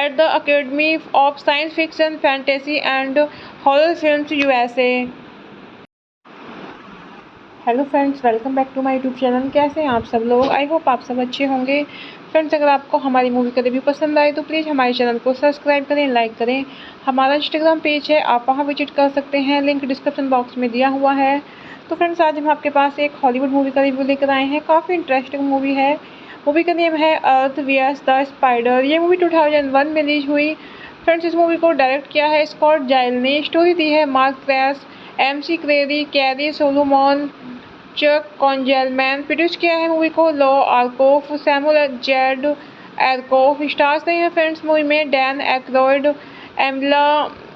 at the Academy of Science Fiction, Fantasy and Horror Films USA। Hello friends, welcome back to my YouTube channel. कैसे हैं आप सब लोग? I hope आप सब अच्छे होंगे। Friends, अगर आपको हमारी मूवी का रिव्यू पसंद आए तो प्लीज़ हमारे चैनल को सब्सक्राइब करें, लाइक करें। हमारा इंस्टाग्राम पेज है, आप वहां विजिट कर सकते हैं, लिंक डिस्क्रिप्शन बॉक्स में दिया हुआ है। तो फ्रेंड्स, आज हम आपके पास एक हॉलीवुड मूवी का रिव्यू लेकर आए हैं। काफ़ी इंटरेस्टिंग मूवी है। मूवी का नेम है अर्थ vs. The spider. ये मूवी 2001 में रिलीज हुई। फ्रेंड्स, इस मूवी को डायरेक्ट किया है स्कॉट जाइल ने। स्टोरी दी है Mark Kress, MC Kreeri, carry Solomon, Chuck Konzelman. Produce किया है मूवी को Lou Arkoff, Samuel Z Arkoff. Stars नहीं है फ्रेंड्स मूवी में Dan Aykroyd, एमिला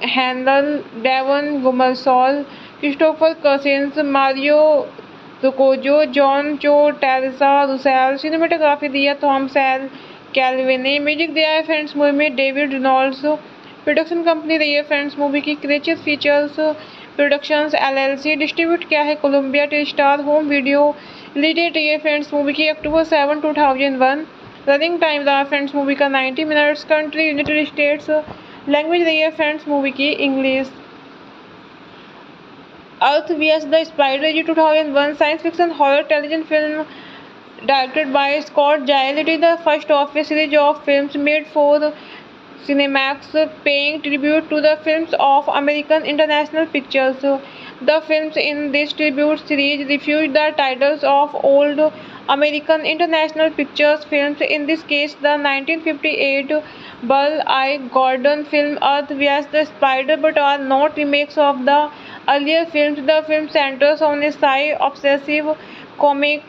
handle, Devon Gummersall, Christopher Cousins, Mario रुकोजो, John Cho, Teresa Russell. Cinematography दी है थॉम सैल कैल्विन ने। Music दिया है फ्रेंड्स मूवी में डेविड रेनॉल्ड्स। प्रोडक्शन कंपनी रही है फ्रेंड्स मूवी की creature features productions LLC। Distribute किया है Columbia टेलीस्टार home video. Release date रही है फ्रेंड्स मूवी की अक्टूबर 7, 2001। रनिंग टाइम रहा फ्रेंड्स मूवी का 90 minutes. Country United states. Language रही है फ्रेंड्स मूवी की English. Earth vs. the Spider is a 2001 science fiction horror television film directed by Scott Giles. It is the first of a series of films made for Cinemax, paying tribute to the films of American International Pictures. The films in this tribute series refuse the titles of old American International Pictures films, in this case the 1958 Bull Eye Gordon film Earth vs. the Spider, but are not remakes of the earlier films. The film centers on a sci-obsessive comic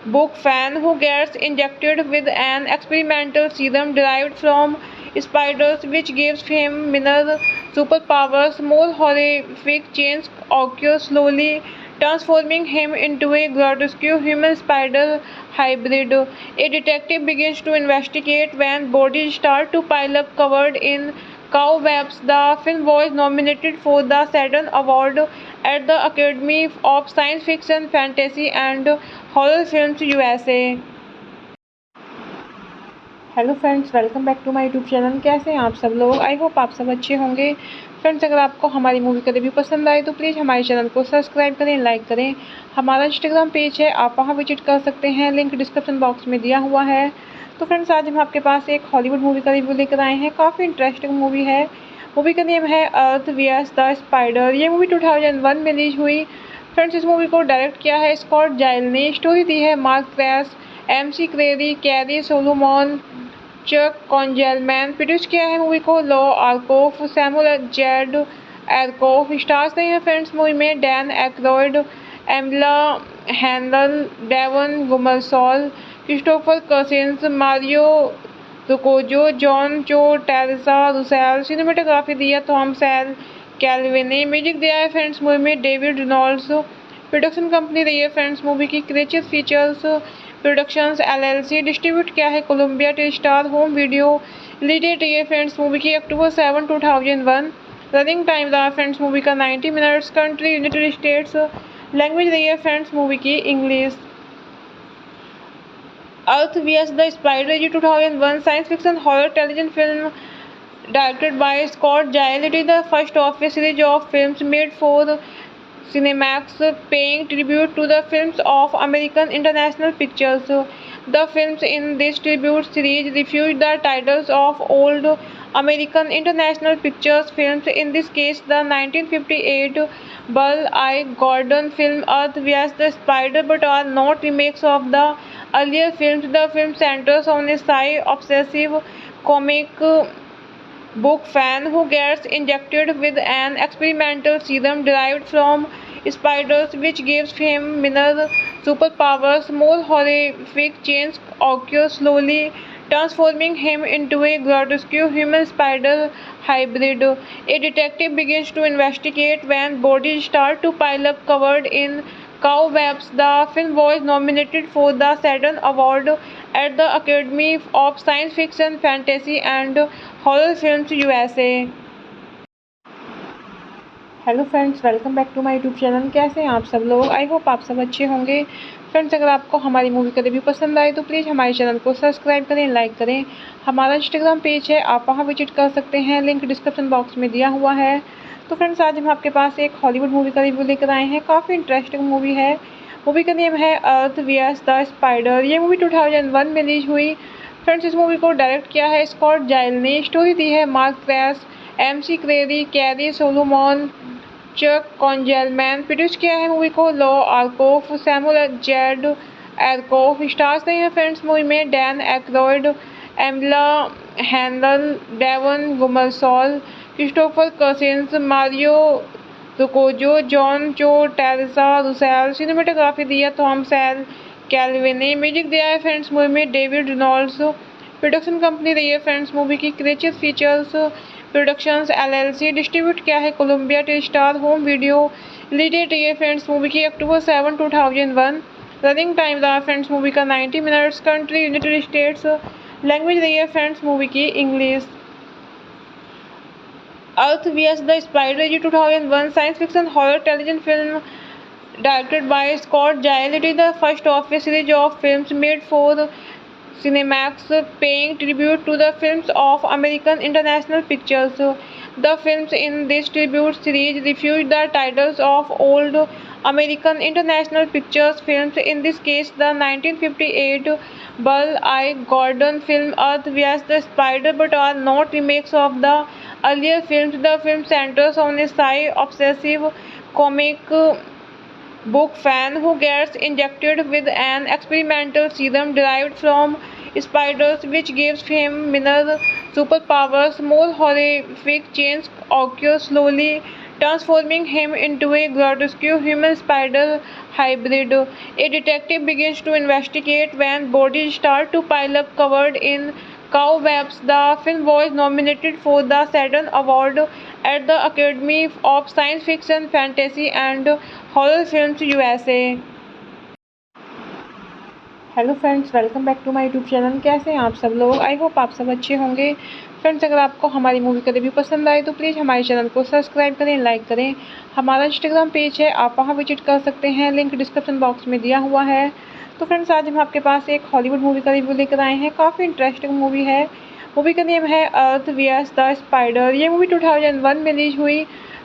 book fan who gets injected with an experimental serum derived from spiders, which gives him minor superpowers. More horrific changes occur, slowly transforming him into a grotesque human spider hybrid. A detective begins to investigate when bodies start to pile up covered in cobwebs. The film was nominated for the Saturn Award at the Academy of Science Fiction, Fantasy and Horror Films USA। Hello friends, welcome back to my YouTube channel. कैसे हैं आप सब लोग? I hope आप सब अच्छे होंगे। Friends, अगर आपको हमारी मूवी का रिव्यू पसंद आए तो प्लीज़ हमारे चैनल को सब्सक्राइब करें, लाइक करें। हमारा इंस्टाग्राम पेज है, आप वहां विजिट कर सकते हैं, लिंक डिस्क्रिप्शन बॉक्स में दिया हुआ है। तो फ्रेंड्स, आज हम आपके पास एक हॉलीवुड मूवी का रिव्यू लेकर आए हैं। काफ़ी इंटरेस्टिंग मूवी है। मूवी का नेम है अर्थ वीएस द स्पाइडर। ये मूवी 2001 में रिलीज हुई। फ्रेंड्स, इस मूवी को डायरेक्ट किया है स्कॉट जाइल ने। स्टोरी दी है Mark Kress, MC Kreeri, carry Solomon, Chuck Konzelman. Produce किया है मूवी को Lou Arkoff, Samuel Z Arkoff. Stars नहीं है फ्रेंड्स मूवी में Dan Aykroyd, एमिला handle, Devon Gummersall, Christopher Cousins, Mario रुकोजो, John Cho, Teresa Russell. Cinematography दी है थॉम सैल कैल्विन ने। Music दिया है फ्रेंड्स मूवी में डेविड रेनॉल्ड्स। प्रोडक्शन कंपनी रही है फ्रेंड्स मूवी की creature features productions LLC। Distribute किया है Columbia टेलीस्टार home video. Release date रही है फ्रेंड्स मूवी की अक्टूबर 7, 2001। रनिंग टाइम रहा फ्रेंड्स मूवी का 90 minutes. Country United states. Language रही है फ्रेंड्स मूवी की English. Earth VS the spider ये 2001 science fiction horror television film directed by Scott Giles. It is the first of a series of films made for Cinemax, paying tribute to the films of American International Pictures. The films in this tribute series refuse the titles of old American International Pictures films, in this case the 1958 Bull Eye Gordon film Earth vs. the Spider, but are not remakes of the earlier films. The film centers on a sci-obsessive comic book fan who gets injected with an experimental serum derived from spiders, which gives him minor superpowers. More horrific changes occur, slowly transforming him into a grotesque human spider hybrid. A detective begins to investigate when bodies start to pile up covered in cobwebs. The film was nominated for the Saturn Award at the Academy of Science Fiction, Fantasy and Horror Films USA। Hello friends, welcome back to my YouTube channel. कैसे हैं आप सब लोग? I hope आप सब अच्छे होंगे। Friends, अगर आपको हमारी मूवी का रिव्यू पसंद आए तो प्लीज़ हमारे चैनल को सब्सक्राइब करें, लाइक करें। हमारा इंस्टाग्राम पेज है, आप वहां विजिट कर सकते हैं, लिंक डिस्क्रिप्शन बॉक्स में दिया हुआ है। तो फ्रेंड्स, आज हम आपके पास एक हॉलीवुड मूवी का रिव्यू लेकर आए हैं। काफ़ी इंटरेस्टिंग मूवी है। मूवी का नेम है अर्थ वीएस द स्पाइडर। ये मूवी 2001 में रिलीज हुई। फ्रेंड्स, इस मूवी को डायरेक्ट किया है स्कॉट जाइल ने। स्टोरी दी है Mark Kress, MC Kreeri, carry Solomon, Chuck Konzelman. Produce किया है मूवी को Lou Arkoff, Samuel Z Arkoff. Stars नहीं है फ्रेंड्स मूवी में Dan Aykroyd, एमिला handle, Devon Gummersall, Christopher Cousins, Mario रुकोजो, John Cho, Teresa Russell. Cinematography दी है थॉम सैल कैल्विन ने। Music दिया है फ्रेंड्स मूवी में डेविड रेनॉल्ड्स। प्रोडक्शन कंपनी रही है फ्रेंड्स मूवी की creature features productions LLC। Distribute किया है Columbia टेलीस्टार home video. Release date रही है फ्रेंड्स मूवी की अक्टूबर 7, 2001। रनिंग टाइम रहा फ्रेंड्स मूवी का 90 minutes. Country United states. Language रही है फ्रेंड्स मूवी की English. Earth VS the spider ये 2001 science fiction horror television film directed by Scott Giles. It is the first of a series of films made for Cinemax, paying tribute to the films of American International Pictures. The films in this tribute series refuse the titles of old American International Pictures films, in this case the 1958 Bull Eye Gordon film Earth vs. the Spider, but are not remakes of the earlier films. The film centers on a sci-obsessive comic book fan who gets injected with an experimental serum derived from spiders, which gives him minor superpowers. More horrific changes occur slowly, transforming him into a grotesque human spider hybrid. A detective begins to investigate when bodies start to pile up covered in cobwebs. The film was nominated for the Saturn Award at the Academy of Science Fiction, Fantasy and Horror Films USA। Hello friends, welcome back to my YouTube channel. कैसे हैं आप सब लोग? I hope आप सब अच्छे होंगे। Friends, अगर आपको हमारी मूवी का रिव्यू पसंद आए तो प्लीज़ हमारे चैनल को सब्सक्राइब करें, लाइक करें। हमारा इंस्टाग्राम पेज है, आप वहां विजिट कर सकते हैं, लिंक डिस्क्रिप्शन बॉक्स में दिया हुआ है। तो फ्रेंड्स, आज हम आपके पास एक हॉलीवुड मूवी का रिव्यू लेकर आए हैं। काफ़ी इंटरेस्टिंग मूवी है। मूवी का नेम है अर्थ वीएस द स्पाइडर। ये मूवी 2001 में रिलीज हुई।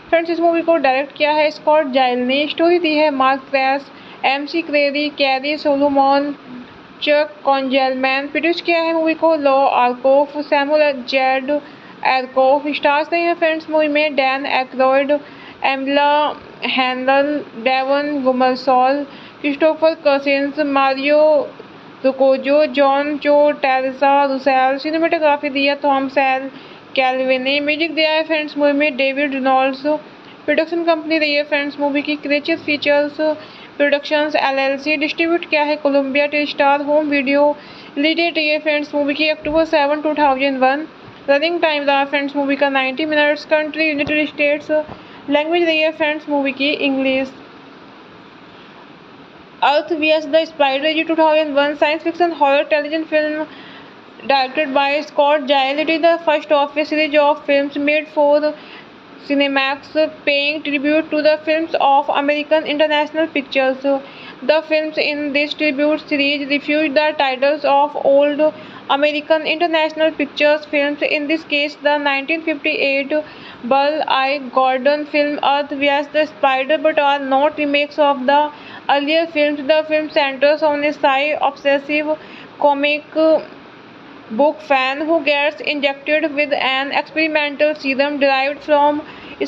फ्रेंड्स, इस मूवी को डायरेक्ट किया है स्कॉट जाइल ने। स्टोरी दी है Mark Kress, MC Kreeri, carry Solomon, Chuck Konzelman. Produce किया है मूवी को Lou Arkoff, Samuel Z Arkoff. Stars नहीं है फ्रेंड्स मूवी में Dan Aykroyd, एमिला handle, Devon Gummersall, Christopher Cousins, Mario रुकोजो, John Cho, Teresa Russell. Cinematography दी है थॉम सैल कैल्विन ने। Music दिया है फ्रेंड्स मूवी में डेविड रेनॉल्ड्स। प्रोडक्शन कंपनी रही है फ्रेंड्स मूवी की creature features productions LLC। Distribute किया है Columbia टेलीस्टार home video. Release date रही है फ्रेंड्स मूवी की अक्टूबर 7, 2001। रनिंग टाइम रहा फ्रेंड्स मूवी का 90 minutes. Country United states. Language रही है फ्रेंड्स मूवी की English. Earth VS the spider ये 2001 science fiction horror television film directed by Scott Giles. It is the first of a series of films made for Cinemax, paying tribute to the films of American International Pictures. The films in this tribute series refuse the titles of old American International Pictures films, in this case the 1958 Burl I. Gordon film Earth vs. the Spider, but are not remakes of the earlier films. The film centers on a sci-obsessive comic book fan who gets injected with an experimental serum derived from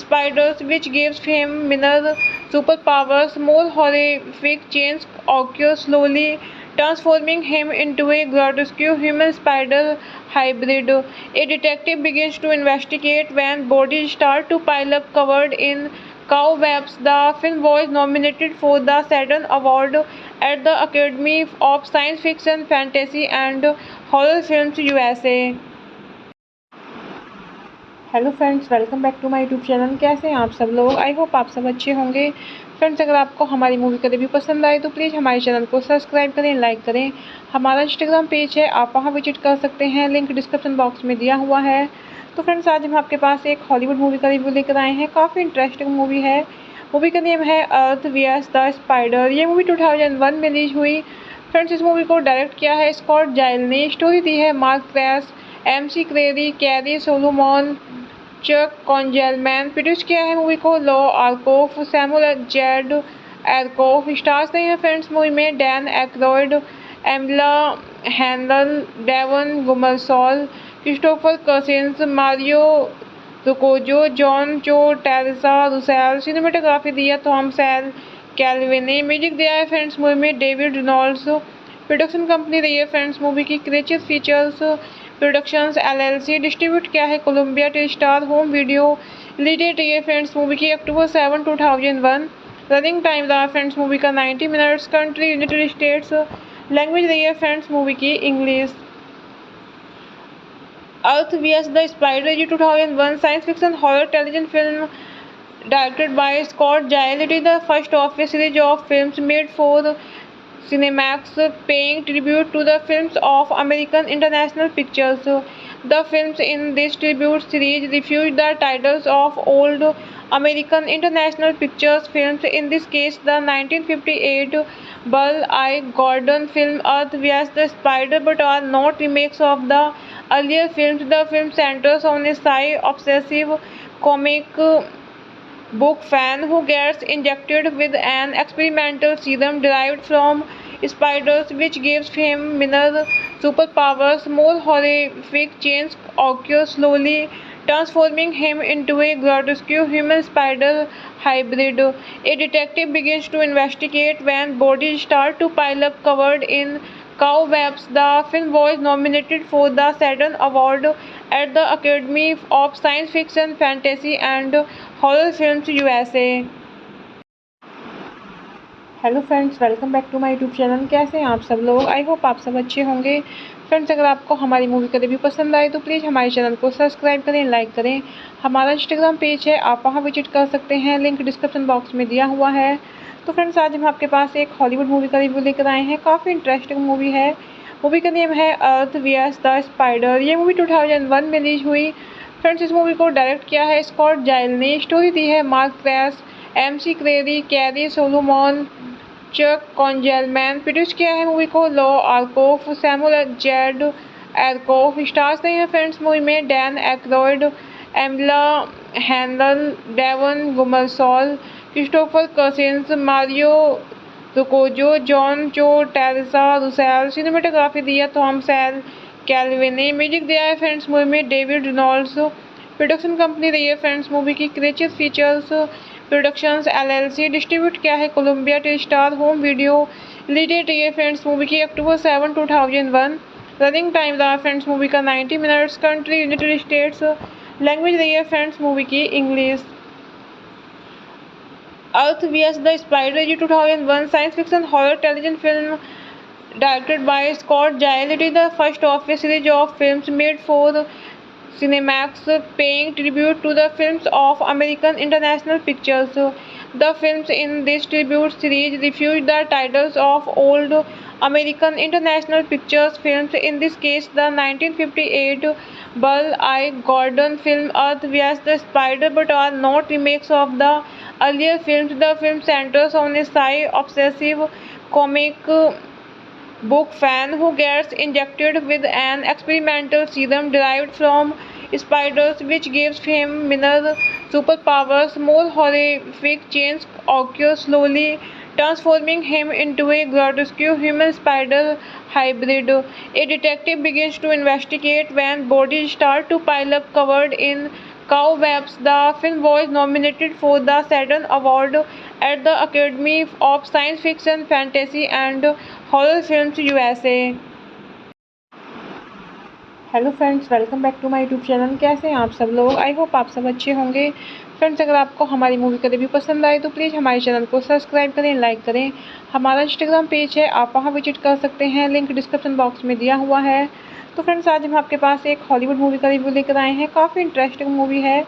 spiders, which gives him minor superpowers. More horrific changes occur slowly, transforming him into a grotesque human spider hybrid. A detective begins to investigate when bodies start to pile up covered in cobwebs. The film was nominated for the Saturn Award at the Academy of Science Fiction, Fantasy and Horror Films USA। Hello friends, welcome back to my YouTube channel. कैसे हैं आप सब लोग? I hope आप सब अच्छे होंगे। Friends, अगर आपको हमारी मूवी का रिव्यू पसंद आए तो प्लीज़ हमारे चैनल को सब्सक्राइब करें, लाइक करें। हमारा इंस्टाग्राम पेज है, आप वहां विजिट कर सकते हैं, लिंक डिस्क्रिप्शन बॉक्स में दिया हुआ है। तो फ्रेंड्स, आज हम आपके पास एक हॉलीवुड मूवी का रिव्यू लेकर आए हैं। काफ़ी इंटरेस्टिंग मूवी है। मूवी का नेम है अर्थ वीएस द स्पाइडर। ये मूवी 2001 में रिलीज हुई। फ्रेंड्स, इस मूवी को डायरेक्ट किया है स्कॉट जाइल ने। स्टोरी दी है Mark Kress, MC Kreeri, carry Solomon, Chuck Konzelman. Produce किया है मूवी को Lou Arkoff, Samuel Z Arkoff. Stars नहीं है फ्रेंड्स मूवी में Dan Aykroyd, एमिला handle, Devon Gummersall, Christopher Cousins, Mario रुकोजो, John Cho, Teresa Russell. Cinematography दी है थॉम सैल कैल्विन ने। Music दिया है फ्रेंड्स मूवी में डेविड रेनॉल्ड्स। प्रोडक्शन कंपनी रही है फ्रेंड्स मूवी की creature features productions LLC। Distribute किया है Columbia टेलीस्टार home video. Release date रही है फ्रेंड्स मूवी की अक्टूबर 7, 2001। रनिंग टाइम रहा फ्रेंड्स मूवी का 90 minutes. Country United states. Language रही है फ्रेंड्स मूवी की English. Earth VS the spider ये 2001 science fiction horror television film directed by Scott Giles. It is the first of a series of films made for Cinemax, paying tribute to the films of American International Pictures. The films in this tribute series refuse the titles of old American International Pictures films, in this case the 1958 Burl I. Gordon film Earth vs. the Spider, but are not remakes of the earlier films. The film centers on a sci-obsessive comic book fan who gets injected with an experimental serum derived from spiders, which gives him minor superpowers. More horrific changes occur slowly, transforming him into a grotesque human spider hybrid. A detective begins to investigate when bodies start to pile up covered in cobwebs. The film was nominated for the Saturn Award at the Academy of Science Fiction, Fantasy and Horror Films USA। Hello friends, welcome back to my YouTube channel. कैसे हैं आप सब लोग? I hope आप सब अच्छे होंगे। Friends, अगर आपको हमारी मूवी का रिव्यू पसंद आए तो प्लीज़ हमारे चैनल को सब्सक्राइब करें, लाइक करें। हमारा इंस्टाग्राम पेज है, आप वहां विजिट कर सकते हैं, लिंक डिस्क्रिप्शन बॉक्स में दिया हुआ है। तो फ्रेंड्स, आज हम आपके पास एक हॉलीवुड मूवी का रिव्यू लेकर आए हैं। काफ़ी इंटरेस्टिंग मूवी है। मूवी का नेम है अर्थ वीएस द स्पाइडर। ये मूवी 2001 में रिलीज हुई। फ्रेंड्स, इस मूवी को डायरेक्ट किया है स्कॉट जाइल ने। स्टोरी दी है Mark Kress, MC Kreeri, carry Solomon, Chuck Konzelman. Produce किया है मूवी को Lou Arkoff, Samuel Z Arkoff. Stars नहीं है फ्रेंड्स मूवी में Dan Aykroyd, एमिला handle, Devon Gummersall, Christopher Cousins, Mario रुकोजो, John Cho, Teresa Russell. Cinematography दी है थॉम सैल कैल्विन ने। Music दिया है फ्रेंड्स मूवी में डेविड रेनॉल्ड्स। प्रोडक्शन कंपनी रही है फ्रेंड्स मूवी की creature features productions LLC। Distribute किया है Columbia टेलीस्टार home video. Release date रही है फ्रेंड्स मूवी की अक्टूबर 7, 2001। रनिंग टाइम रहा फ्रेंड्स मूवी का 90 minutes. Country United states. Language रही है फ्रेंड्स मूवी की English. Earth VS the spider 2001 science fiction horror television film directed by Scott Gile. It is the first of a series of films made for Cinemax, paying tribute to the films of American International Pictures. The films in this tribute series refuse the titles of old American International Pictures films, in this case the 1958 Burl I. Gordon film Earth vs. the Spider, but are not remakes of the earlier films. The film centers on a sci-obsessive comic book fan who gets injected with an experimental serum derived from spiders, which gives him minor superpowers. More horrific changes occur, slowly transforming him into a grotesque human spider hybrid. A detective begins to investigate when bodies start to pile up covered in cobwebs. The film was nominated for the Saturn Award at the Academy of Science Fiction, Fantasy and Horror Films USA। Hello friends, welcome back to my YouTube channel. कैसे हैं आप सब लोग? I hope आप सब अच्छे होंगे। Friends, अगर आपको हमारी मूवी का रिव्यू पसंद आए तो प्लीज़ हमारे चैनल को सब्सक्राइब करें, लाइक करें। हमारा इंस्टाग्राम पेज है, आप वहां विजिट कर सकते हैं, लिंक डिस्क्रिप्शन बॉक्स में दिया हुआ है। तो फ्रेंड्स, आज हम आपके पास एक हॉलीवुड मूवी का रिव्यू लेकर आए हैं। काफ़ी इंटरेस्टिंग मूवी है।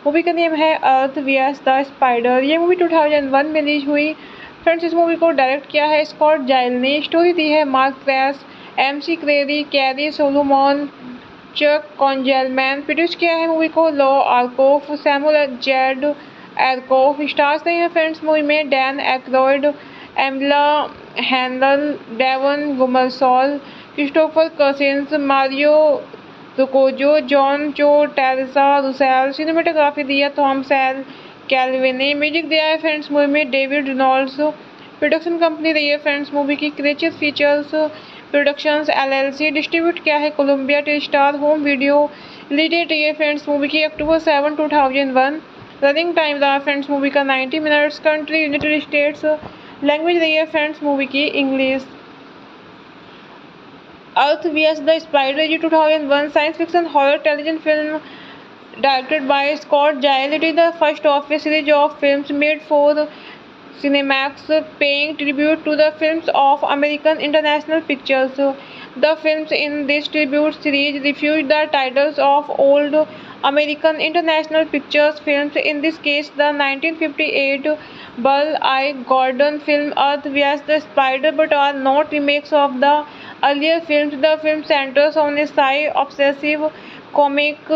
मूवी का नेम है अर्थ वीएस द स्पाइडर। ये मूवी 2001 में रिलीज हुई। फ्रेंड्स, इस मूवी को डायरेक्ट किया है स्कॉट जाइल ने। स्टोरी दी है Mark Kress, MC Kreeri, carry Solomon, Chuck Konzelman. Produce किया है मूवी को Lou Arkoff, Samuel Z Arkoff. Stars नहीं है फ्रेंड्स मूवी में Dan Aykroyd, एमिला handle, Devon Gummersall, Christopher Cousins, Mario रुकोजो, John Cho, Teresa Russell. Cinematography दी है थॉम सैल कैल्विन ने। Music दिया है फ्रेंड्स मूवी में डेविड रेनॉल्ड्स। प्रोडक्शन कंपनी रही है फ्रेंड्स मूवी की creature features productions LLC। Distribute किया है Columbia टेलीस्टार home video. Release date रही है फ्रेंड्स मूवी की अक्टूबर 7, 2001। रनिंग टाइम रहा फ्रेंड्स मूवी का 90 minutes. Country United states. Language रही है फ्रेंड्स मूवी की English. Earth VS the spider 2001 science fiction horror television film directed by Scott Gile. It is the first of a series of films made for Cinemax, paying tribute to the films of American International Pictures. The films in this tribute series refuse the titles of old American International Pictures films, in this case the 1958 Burl I. Gordon film Earth vs. the Spider, but are not remakes of the earlier films. The film centers on a sci-obsessive comic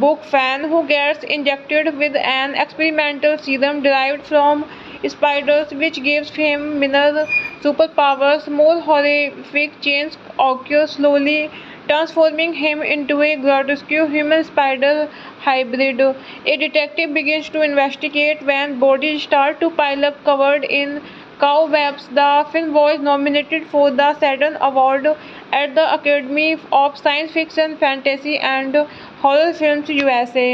book fan who gets injected with an experimental serum derived from spiders, which gives him minor superpowers. More horrific changes occur, slowly transforming him into a grotesque human spider hybrid. A detective begins to investigate when bodies start to pile up covered in Cobwebs. The film was nominated for the Saturn Award at the Academy of Science Fiction, Fantasy and Horror Films USA.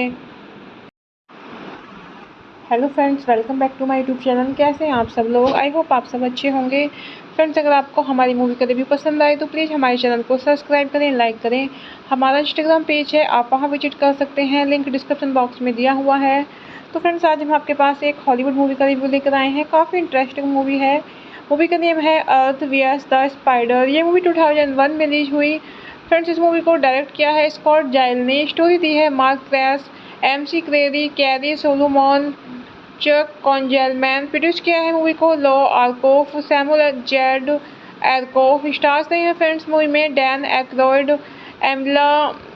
Hello friends, welcome back to my YouTube channel. कैसे हैं आप सब लोग? I hope आप सब अच्छे होंगे। Friends, अगर आपको हमारी मूवी का रिव्यू पसंद आए तो प्लीज़ हमारे चैनल को सब्सक्राइब करें, लाइक करें। हमारा इंस्टाग्राम पेज है, आप वहां विजिट कर सकते हैं, लिंक डिस्क्रिप्शन बॉक्स में दिया हुआ है। तो फ्रेंड्स, आज हम आपके पास एक हॉलीवुड मूवी का रिव्यू लेकर आए हैं। काफ़ी इंटरेस्टिंग मूवी है। मूवी का नेम है अर्थ वीएस द स्पाइडर। ये मूवी 2001 में रिलीज हुई। फ्रेंड्स, इस मूवी को डायरेक्ट किया है स्कॉट जाइल ने। स्टोरी दी है Mark Kress, MC Kreeri, carry Solomon, Chuck Konzelman. Produce किया है मूवी को Lou Arkoff, Samuel Z Arkoff. Stars नहीं है फ्रेंड्स मूवी में Dan Aykroyd, एमिला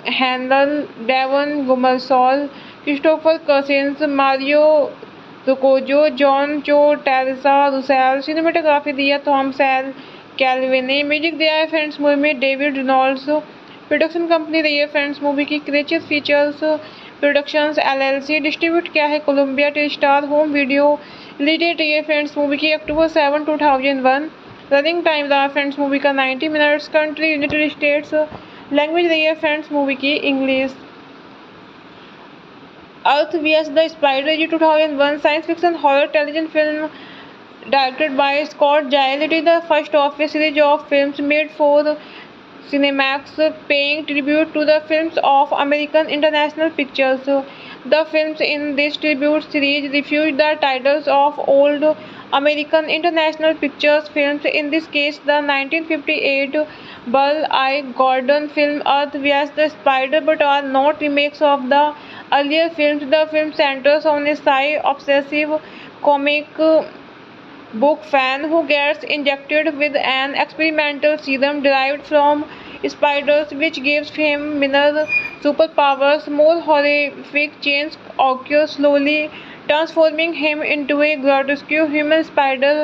handle, Devon Gummersall, Christopher Cousins, Mario रुकोजो, John Cho, Teresa Russell. Cinematography दी है थॉम सैल कैल्विन ने। Music दिया है फ्रेंड्स मूवी में डेविड रेनॉल्ड्स। प्रोडक्शन कंपनी रही है फ्रेंड्स मूवी की creature features productions LLC। Distribute किया है Columbia टेलीस्टार home video. Release date रही है फ्रेंड्स मूवी की अक्टूबर 7, 2001। रनिंग टाइम रहा फ्रेंड्स मूवी का 90 minutes. Country United states. Language रही है फ्रेंड्स मूवी की English. Earth VS the spider ये 2001 science fiction horror television film directed by Scott Giles. It is the first of a series of films made for Cinemax, paying tribute to the films of American International Pictures. The films in this tribute series refuse the titles of old American International Pictures films, in this case the 1958 Burl I. Gordon film Earth vs. the Spider, but are not remakes of the earlier films. The film centers on a sci-obsessive comic book fan who gets injected with an experimental serum derived from spiders, which gives him minor superpowers. More horrific changes occur, slowly transforming him into a grotesque human spider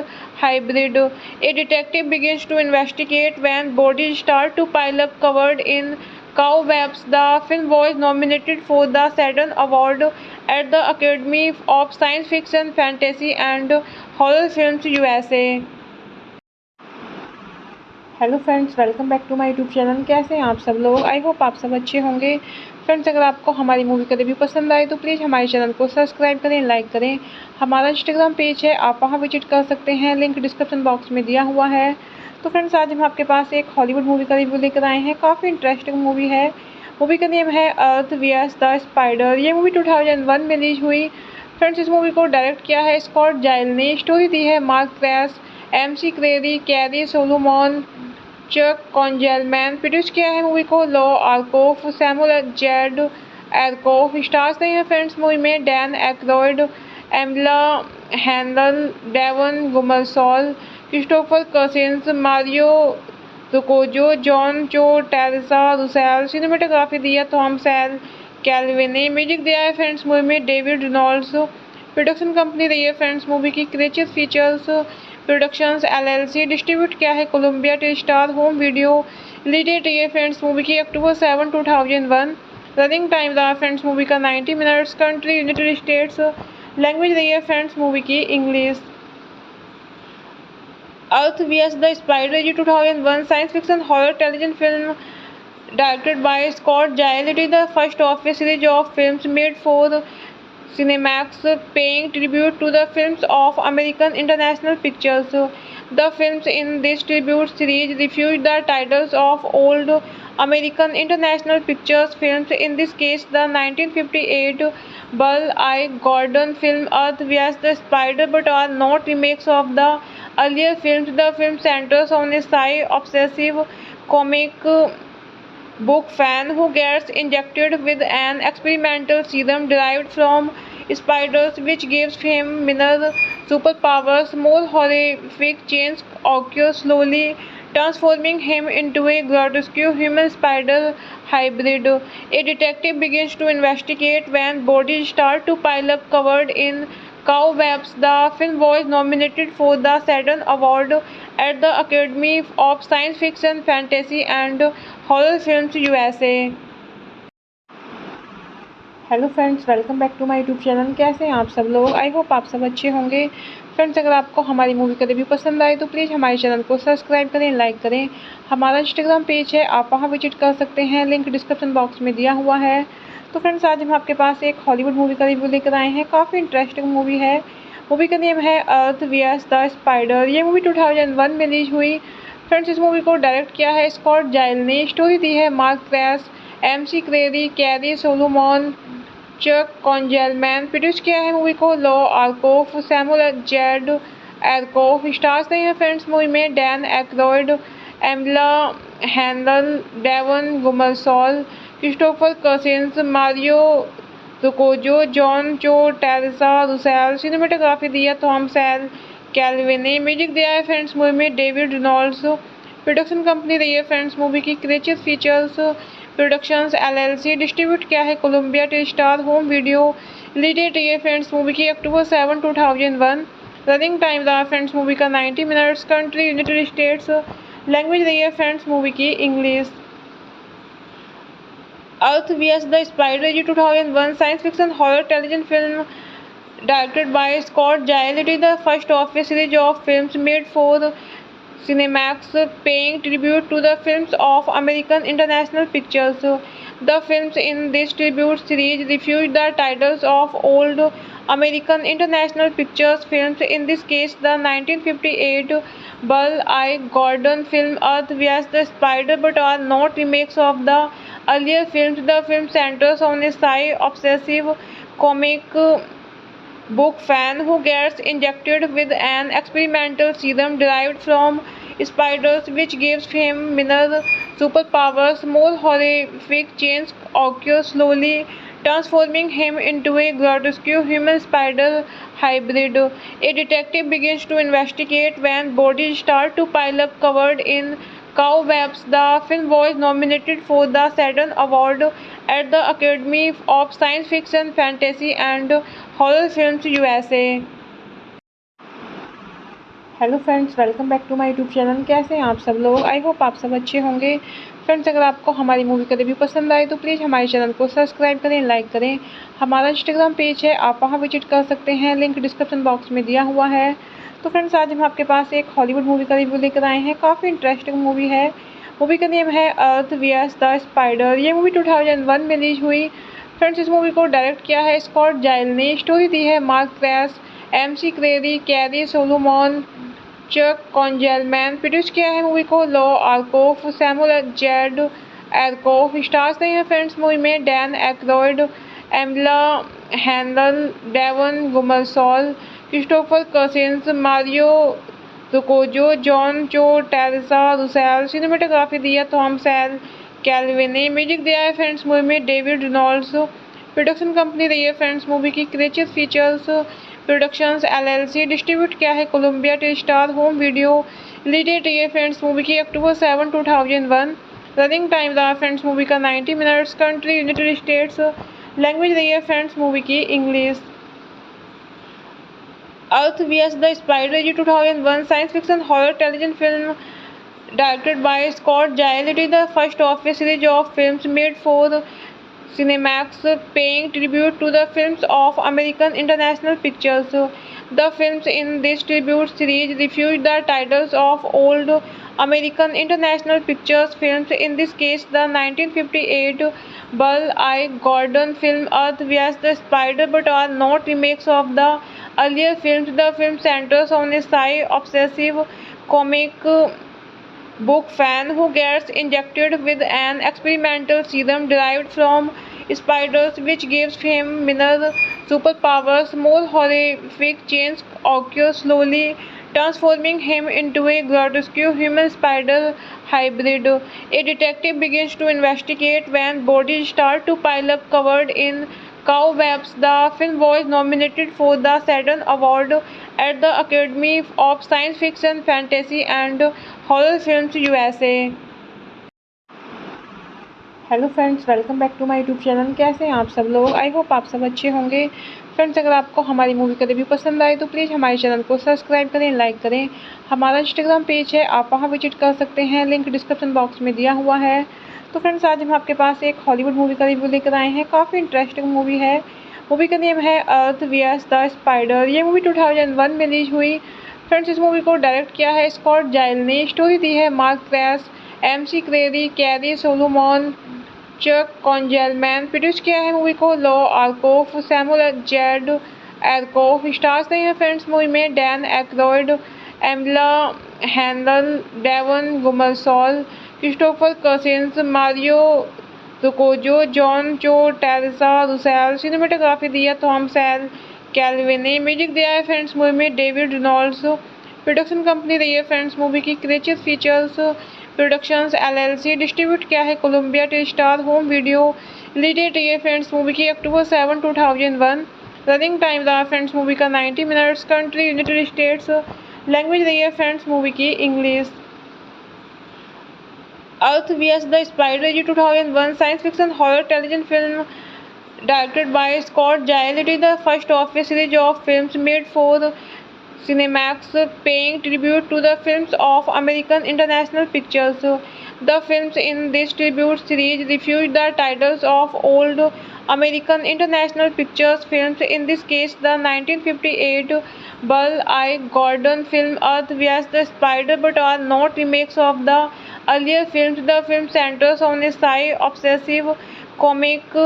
hybrid. A detective begins to investigate when bodies start to pile up covered in cobwebs. The film was nominated for the Saturn Award at the Academy of Science Fiction, Fantasy and Horror Films USA। Hello friends, welcome back to my YouTube channel. कैसे हैं आप सब लोग? I hope आप सब अच्छे होंगे। Friends, अगर आपको हमारी मूवी का रिव्यू पसंद आए तो प्लीज़ हमारे चैनल को सब्सक्राइब करें, लाइक करें। हमारा इंस्टाग्राम पेज है, आप वहां विजिट कर सकते हैं, लिंक डिस्क्रिप्शन बॉक्स में दिया हुआ है। तो फ्रेंड्स, आज हम आपके पास एक हॉलीवुड मूवी का रिव्यू लेकर आए हैं। काफ़ी इंटरेस्टिंग मूवी है। मूवी का नेम है अर्थ वीएस द स्पाइडर। ये मूवी 2001 में रिलीज हुई। फ्रेंड्स, इस मूवी को डायरेक्ट किया है स्कॉट जाइल ने। स्टोरी दी है Mark Kress, MC Kreeri, carry Solomon, Chuck Konzelman. Produce किया है मूवी को Lou Arkoff, Samuel Z Arkoff. Stars नहीं है फ्रेंड्स मूवी में Dan Aykroyd, एमिला handle, Devon Gummersall, Christopher Cousins, Mario रुकोजो, John Cho, Teresa Russell. Cinematography दी है थॉम सैल कैल्विन ने। Music दिया है फ्रेंड्स मूवी में डेविड रेनॉल्ड्स। प्रोडक्शन कंपनी रही है फ्रेंड्स मूवी की creature features productions LLC। Distribute किया है Columbia टेलीस्टार home video. Release date रही है फ्रेंड्स मूवी की अक्टूबर 7, 2001। रनिंग टाइम रहा फ्रेंड्स मूवी का 90 minutes. Country United states. Language रही है फ्रेंड्स मूवी की English. Earth VS the spider ये 2001 science fiction horror television film directed by Scott Giles. It is the first of a series of films made for Cinemax, paying tribute to the films of American International Pictures. The films in this tribute series refuse the titles of old American International Pictures films, in this case the 1958 Burl I. Gordon film Earth vs. the Spider, but are not remakes of the earlier films. The film centers on a sci-obsessive comic book fan who gets injected with an experimental serum derived from spiders, which gives him minor superpowers. More horrific changes occur, slowly transforming him into a grotesque human spider hybrid. A detective begins to investigate when bodies start to pile up covered in cobwebs. The film was nominated for the Saturn Award at the Academy of Science Fiction, Fantasy and Horror Films USA। Hello friends, welcome back to my YouTube channel. कैसे हैं आप सब लोग? I hope आप सब अच्छे होंगे। Friends, अगर आपको हमारी मूवी का रिव्यू पसंद आए तो प्लीज़ हमारे चैनल को सब्सक्राइब करें, लाइक करें। हमारा इंस्टाग्राम पेज है, आप वहां विजिट कर सकते हैं, लिंक डिस्क्रिप्शन बॉक्स में दिया हुआ है। तो फ्रेंड्स, आज हम आपके पास एक हॉलीवुड मूवी का रिव्यू लेकर आए हैं। काफ़ी इंटरेस्टिंग मूवी है। मूवी का नेम है अर्थ वीएस द स्पाइडर। ये मूवी 2001 में रिलीज हुई। फ्रेंड्स, इस मूवी को डायरेक्ट किया है स्कॉट जाइल ने। स्टोरी दी है Mark Kress, MC Kreeri, carry Solomon, Chuck Konzelman. Produce किया है मूवी को Lou Arkoff, Samuel Z Arkoff. Stars नहीं है फ्रेंड्स मूवी में Dan Aykroyd, एमिला handle, Devon Gummersall, Christopher Cousins, Mario रुकोजो, John Cho, Teresa Russell. Cinematography दी है थॉम सैल कैल्विन ने। Music दिया है फ्रेंड्स मूवी में डेविड रेनॉल्ड्स। प्रोडक्शन कंपनी रही है फ्रेंड्स मूवी की creature features productions LLC। Distribute किया है Columbia टेलीस्टार home video. Release date रही है फ्रेंड्स मूवी की अक्टूबर 7, 2001। रनिंग टाइम रहा फ्रेंड्स मूवी का 90 minutes. Country United states. Language रही है फ्रेंड्स मूवी की English. Earth VS the spider ये 2001 science fiction horror television film directed by Scott Giles. It is the first of a series of films made for Cinemax, paying tribute to the films of American International Pictures. The films in this tribute series refuse the titles of old American International Pictures films, in this case the 1958 Burl I. Gordon film Earth vs. the Spider, but are not remakes of the earlier films. The film centers on a sci-obsessive comic book fan who gets injected with an experimental serum derived from spiders, which gives him minor superpowers. More horrific changes occur, slowly transforming him into a grotesque human spider hybrid. A detective begins to investigate when bodies start to pile up covered in cobwebs. The film was nominated for the Saturn Award at the Academy of Science Fiction, Fantasy and horror films USA। Hello friends, welcome back to my YouTube channel. कैसे हैं आप सब लोग? I hope आप सब अच्छे होंगे। Friends, अगर आपको हमारी मूवी का रिव्यू पसंद आए तो प्लीज़ हमारे चैनल को सब्सक्राइब करें, लाइक करें। हमारा इंस्टाग्राम पेज है, आप वहां विजिट कर सकते हैं, लिंक डिस्क्रिप्शन बॉक्स में दिया हुआ है। तो फ्रेंड्स, आज हम आपके पास एक हॉलीवुड मूवी का रिव्यू लेकर आए हैं। काफ़ी इंटरेस्टिंग मूवी है। मूवी का नेम है अर्थ वीएस द स्पाइडर। ये मूवी 2001 में रिलीज हुई। फ्रेंड्स, इस मूवी को डायरेक्ट किया है स्कॉट जाइल ने। स्टोरी दी है Mark Kress, MC Kreeri, carry Solomon, Chuck Konzelman. Produce किया है मूवी को Lou Arkoff, Samuel Z Arkoff. Stars नहीं है फ्रेंड्स मूवी में Dan Aykroyd, एमिला handle, Devon Gummersall, Christopher Cousins, Mario रुकोजो, John Cho, Teresa Russell. Cinematography दी है थॉम सैल कैल्विन ने। Music दिया है फ्रेंड्स मूवी में डेविड रेनॉल्ड्स। प्रोडक्शन कंपनी रही है फ्रेंड्स मूवी की creature features productions LLC। Distribute किया है Columbia टेलीस्टार home video. Release date रही है फ्रेंड्स मूवी की अक्टूबर 7, 2001। रनिंग टाइम रहा फ्रेंड्स मूवी का 90 minutes. Country United states. Language रही है फ्रेंड्स मूवी की English. Earth VS the spider ये 2001 science fiction horror television film directed by Scott Giles. It is the first of a series of films made for Cinemax, paying tribute to the films of American International Pictures. The films in this tribute series refuse the titles of old American International Pictures films, in this case the 1958 Burl I. Gordon film Earth vs. the Spider, but are not remakes of the earlier films. The film centers on a sci-obsessive comic book fan who gets injected with an experimental serum derived from spiders, which gives him minor superpowers. More horrific changes occur, slowly transforming him into a grotesque human spider hybrid. A detective begins to investigate when bodies start to pile up covered in cobwebs. The film was nominated for the Saturn Award at the Academy of Science Fiction, Fantasy and horror films USA। Hello friends, welcome back to my YouTube channel. कैसे हैं आप सब लोग? I hope आप सब अच्छे होंगे। Friends, अगर आपको हमारी मूवी का रिव्यू पसंद आए तो प्लीज़ हमारे चैनल को सब्सक्राइब करें, लाइक करें। हमारा इंस्टाग्राम पेज है, आप वहां विजिट कर सकते हैं, लिंक डिस्क्रिप्शन बॉक्स में दिया हुआ है। तो फ्रेंड्स आज हम आपके पास एक हॉलीवुड मूवी का रिव्यू लेकर आए हैं। काफ़ी इंटरेस्टिंग मूवी है। मूवी का नेम है अर्थ वीएस द स्पाइडर। ये मूवी 2001 में रिलीज हुई। फ्रेंड्स इस मूवी को डायरेक्ट किया है स्कॉट जाइल ने। स्टोरी दी है Mark Kress, MC Kreeri, carry Solomon, Chuck Konzelman. Produce किया है मूवी को Lou Arkoff, Samuel Z Arkoff. Stars नहीं है फ्रेंड्स मूवी में Dan Aykroyd, एमिला handle, Devon Gummersall, Christopher Cousins, Mario रुकोजो, John Cho, Teresa Russell. Cinematography दी है थॉम सैल कैल्विन ने। Music दिया है फ्रेंड्स मूवी में डेविड रेनॉल्ड्स। प्रोडक्शन कंपनी रही है फ्रेंड्स मूवी की creature features productions LLC. Distribute किया है Columbia टेलीस्टार home video. Release date रही है फ्रेंड्स मूवी की अक्टूबर 7, 2001। रनिंग टाइम रहा फ्रेंड्स मूवी का 90 minutes. Country United states. Language रही है फ्रेंड्स मूवी की English. Earth VS the spider ये 2001 science fiction horror television film directed by Scott Gile. It is the first of a series of films made for Cinemax, paying tribute to the films of American International Pictures. The films in this tribute series refuse the titles of old American International Pictures films, in this case the 1958 Burl I. Gordon film Earth vs. the Spider, but are not remakes of the earlier films. The film centers on a sci-obsessive comic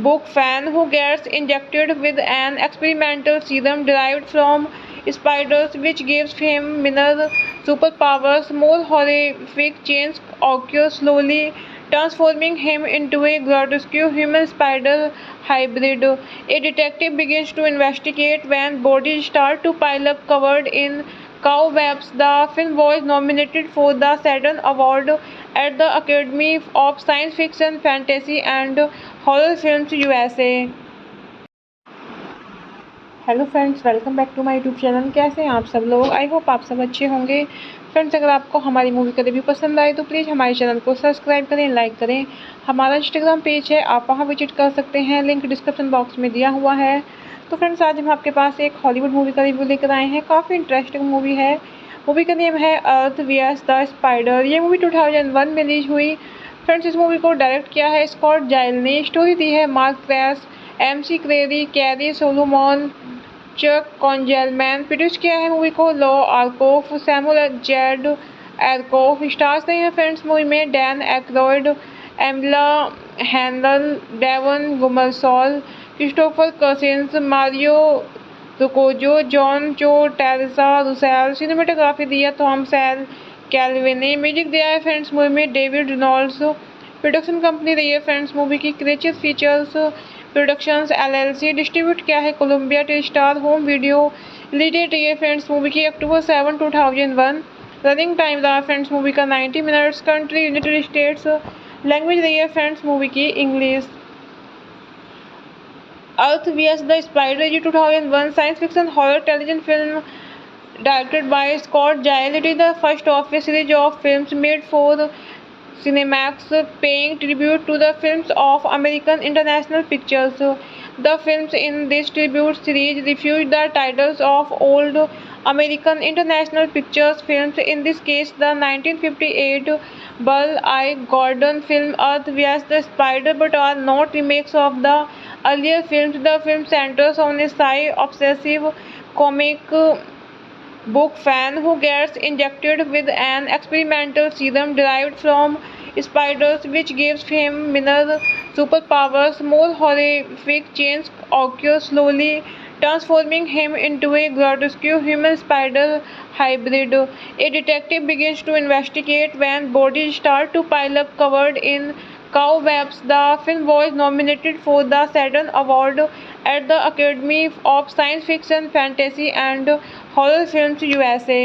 book fan who gets injected with an experimental serum derived from spiders, which gives him minor superpowers. More horrific changes occur, slowly transforming him into a grotesque human-spider hybrid. A detective begins to investigate when bodies start to pile up covered in cobwebs. The film was nominated for the Saturn Award at the Academy of Science Fiction, Fantasy and Horror Films USA। Hello friends, welcome back to my YouTube channel. कैसे हैं आप सब लोग? I hope आप सब अच्छे होंगे। Friends अगर आपको हमारी मूवी का रिव्यू पसंद आए तो प्लीज़ हमारे चैनल को सब्सक्राइब करें, लाइक करें। हमारा इंस्टाग्राम पेज है, आप वहां विजिट कर सकते हैं, लिंक डिस्क्रिप्शन बॉक्स में दिया हुआ है। तो फ्रेंड्स आज हम आपके पास एक हॉलीवुड मूवी का रिव्यू लेकर आए हैं। काफ़ी इंटरेस्टिंग मूवी है। मूवी का नेम है अर्थ वीएस द स्पाइडर। ये मूवी 2001 में रिलीज हुई। फ्रेंड्स इस मूवी को डायरेक्ट किया है स्कॉट जाइल ने। स्टोरी दी है Mark Kress, MC Kreeri, carry Solomon, Chuck Konzelman. Produce किया है मूवी को Lou Arkoff, Samuel Z Arkoff. Stars नहीं है फ्रेंड्स मूवी में Dan Aykroyd, एमिला handle, Devon Gummersall, Christopher Cousins, Mario रुकोजो, John Cho, Teresa Russell. Cinematography दी है थॉम सैल कैल्विन ने। Music दिया है फ्रेंड्स मूवी में डेविड रेनॉल्ड्स। प्रोडक्शन कंपनी रही है फ्रेंड्स मूवी की creature features productions LLC. Distribute किया है Columbia टेलीस्टार home video. Release date रही है फ्रेंड्स मूवी की अक्टूबर 7, 2001। रनिंग टाइम रहा फ्रेंड्स मूवी का 90 minutes. Country United states. Language रही है फ्रेंड्स मूवी की English. Earth VS the spider ये 2001 science fiction horror television film directed by Scott Gile. It is the first of a series of films made for Cinemax, paying tribute to the films of American International Pictures. The films in this tribute series refuse the titles of old American International Pictures films, in this case the 1958 Burl I. Gordon film Earth vs. the Spider, but are not remakes of the earlier films. The film centers on a sci-obsessive comic book fan who gets injected with an experimental serum derived from spiders, which gives him minor superpowers. More horrific changes occur, slowly transforming him into a grotesque human-spider hybrid. A detective begins to investigate when bodies start to pile up covered in cobwebs. The film was nominated for the Saturn Award at the Academy of Science Fiction, Fantasy and Horror Films USA।